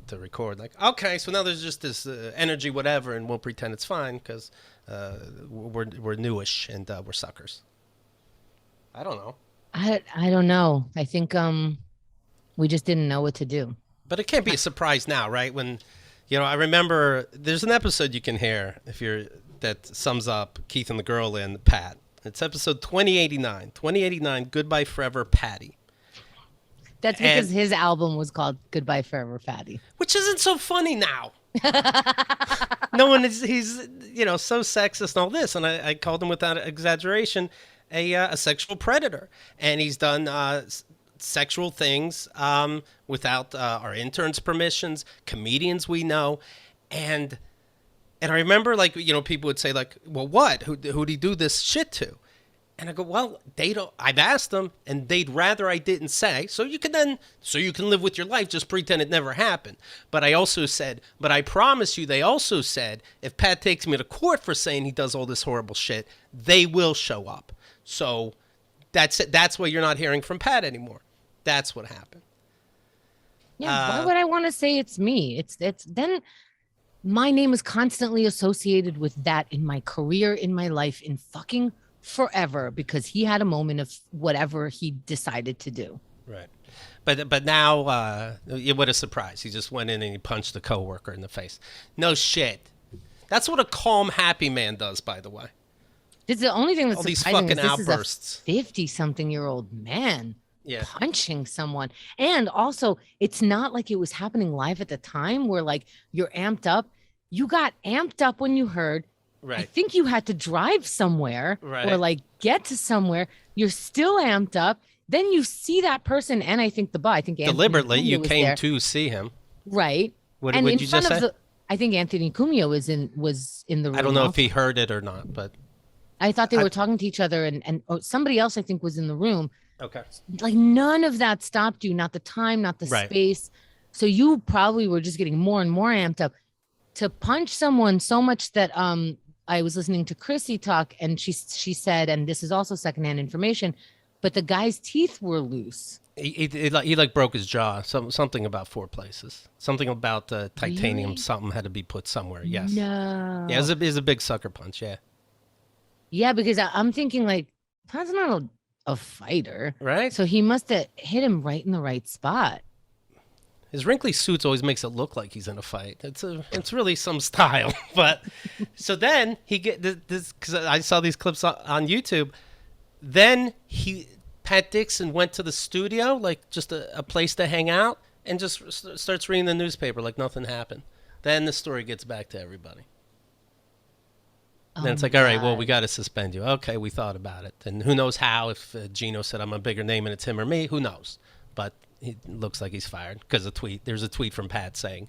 to record. Like, okay, so now there's just this energy, whatever, and we'll pretend it's fine because we're newish and we're suckers. I don't know. I don't know. I think we just didn't know what to do. But it can't be a surprise now, right? When, I remember there's an episode you can hear that sums up Keith and the girl and Pat. It's episode 2089. 2089, Goodbye Forever, Patty. That's because his album was called Goodbye Forever Fatty. Which isn't so funny now. No one is, he's, so sexist and all this. And I called him without exaggeration a sexual predator. And he's done sexual things without our interns' permissions, comedians we know. And I remember, like, people would say, like, well, what? Who'd he do this shit to? And I go, well, they don't. I've asked them, and they'd rather I didn't say. So you can live with your life, just pretend it never happened. But I also said, but I promise you, they also said, if Pat takes me to court for saying he does all this horrible shit, they will show up. So that's it. That's why you're not hearing from Pat anymore. That's what happened. Yeah, why would I want to say it's me? It's then my name is constantly associated with that in my career, in my life, in fucking forever, because he had a moment of whatever he decided to do. Right. But now, what a surprise. He just went in and he punched a coworker in the face. No shit. That's what a calm, happy man does, by the way. This is the only thing that's All these surprising fucking is this outbursts. is a 50-something-year-old man Yeah. punching someone. And also, it's not like it was happening live at the time where, like, you're amped up. You got amped up when you heard. I Right. think you had to drive somewhere Right. or like get to somewhere. You're still amped up. Then you see that person, and I think Anthony Deliberately, Cumia you was came there. to see him. Right. What And did in you front just of say? I think Anthony Cumia was in the room. I don't know if also. he heard it or not, but I thought they were talking to each other, and somebody else I think was in the room. okay. Like, none of that stopped you, not the time, not the Right. space. So you probably were just getting more and more amped up to punch someone so much that I was listening to Chrissy talk, and she said, and this is also secondhand information, but the guy's teeth were loose. He like broke his jaw. Something about 4 places. Something about titanium. Really? Something had to be put somewhere. Yes. No. Yeah, it was a big sucker punch. Yeah. Yeah, because I'm thinking like, that's not a fighter. Right. So he must have hit him right in the right spot. His wrinkly suits always makes it look like he's in a fight. It's really some style. But so then he get this because I saw these clips on YouTube. Then Pat Dixon went to the studio, like just a place to hang out, and just starts reading the newspaper like nothing happened. Then the story gets back to everybody. Then it's like, all right, well, we got to suspend you. Okay, we thought about it. And who knows how, if Gino said I'm a bigger name and it's him or me, who knows? But it looks like he's fired because there's a tweet from Pat saying,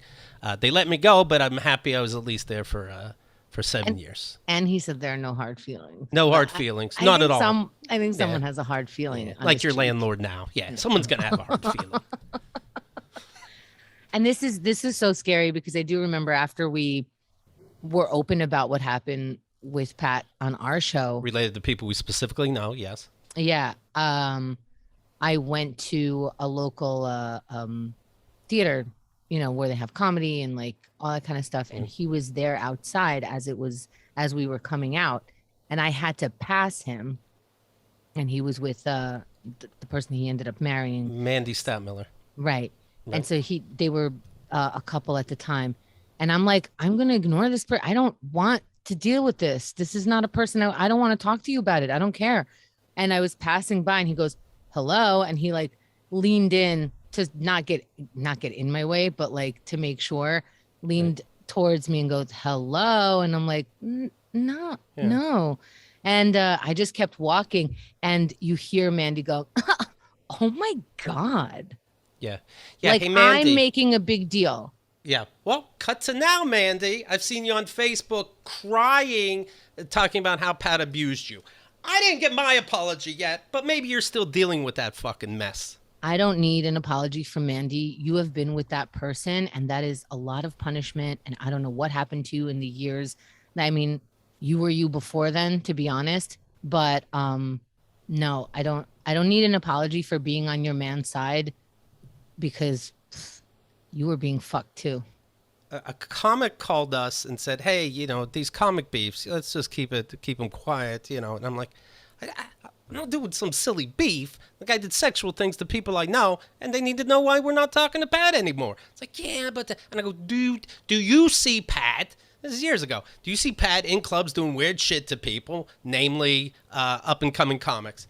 they let me go, but I'm happy I was at least there for 7 years. And he said there are no hard feelings. No hard feelings. Not at all. I think someone has a hard feeling. on Like his your cheek. landlord now. Yeah, someone's going to have a hard feeling. And this is so scary because I do remember after we were open about what happened with Pat on our show. Related to people we specifically know, yes. Yeah. I went to a local theater, where they have comedy and like all that kind of stuff. And he was there outside as we were coming out, and I had to pass him, and he was with the person he ended up marrying, Mandy Statmiller. right? And so they were a couple at the time, and I'm like, I'm gonna ignore this person. I don't want to deal with this. This is not a person. I don't want to talk to you about it. I don't care. And I was passing by, and he goes, hello. And he like leaned in to not get in my way, but like to make sure, leaned towards me and goes, hello. And I'm like, no. And I just kept walking, and you hear Mandy go, oh my God. Yeah. Like, hey, Mandy. I'm making a big deal. Yeah. Well, cut to now, Mandy. I've seen you on Facebook crying, talking about how Pat abused you. I didn't get my apology yet, but maybe you're still dealing with that fucking mess. I don't need an apology from Mandy. You have been with that person, and that is a lot of punishment. And I don't know what happened to you in the years. I mean, you were you before then, to be honest. But no, I don't need an apology for being on your man's side, because you were being fucked too. A comic called us and said, hey, these comic beefs, let's just keep them quiet, And I'm like, I'm not doing some silly beef. The guy did sexual things to people I know, and they need to know why we're not talking to Pat anymore. It's like, yeah, but... And I go, dude, do you see Pat? This is years ago. Do you see Pat in clubs doing weird shit to people, namely up-and-coming comics?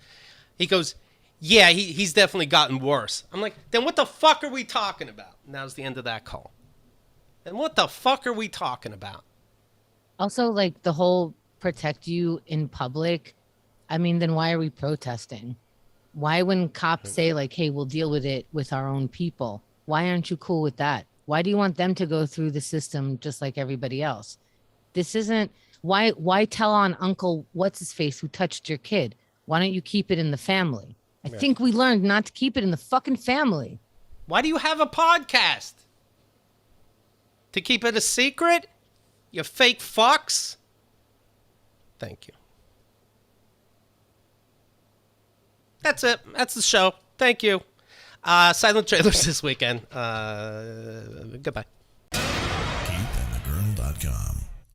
He goes, yeah, he's definitely gotten worse. I'm like, then what the fuck are we talking about? And that was the end of that call. And what the fuck are we talking about? Also, like, the whole protect you in public. I mean, then why are we protesting? Why, when cops say like, hey, we'll deal with it with our own people, why aren't you cool with that? Why do you want them to go through the system just like everybody else? This isn't... Why tell on Uncle What's-His-Face who touched your kid? Why don't you keep it in the family? I think we learned not to keep it in the fucking family. Why do you have a podcast? To keep it a secret? You fake fucks? Thank you. That's it. That's the show. Thank you. Silent trailers this weekend. Goodbye.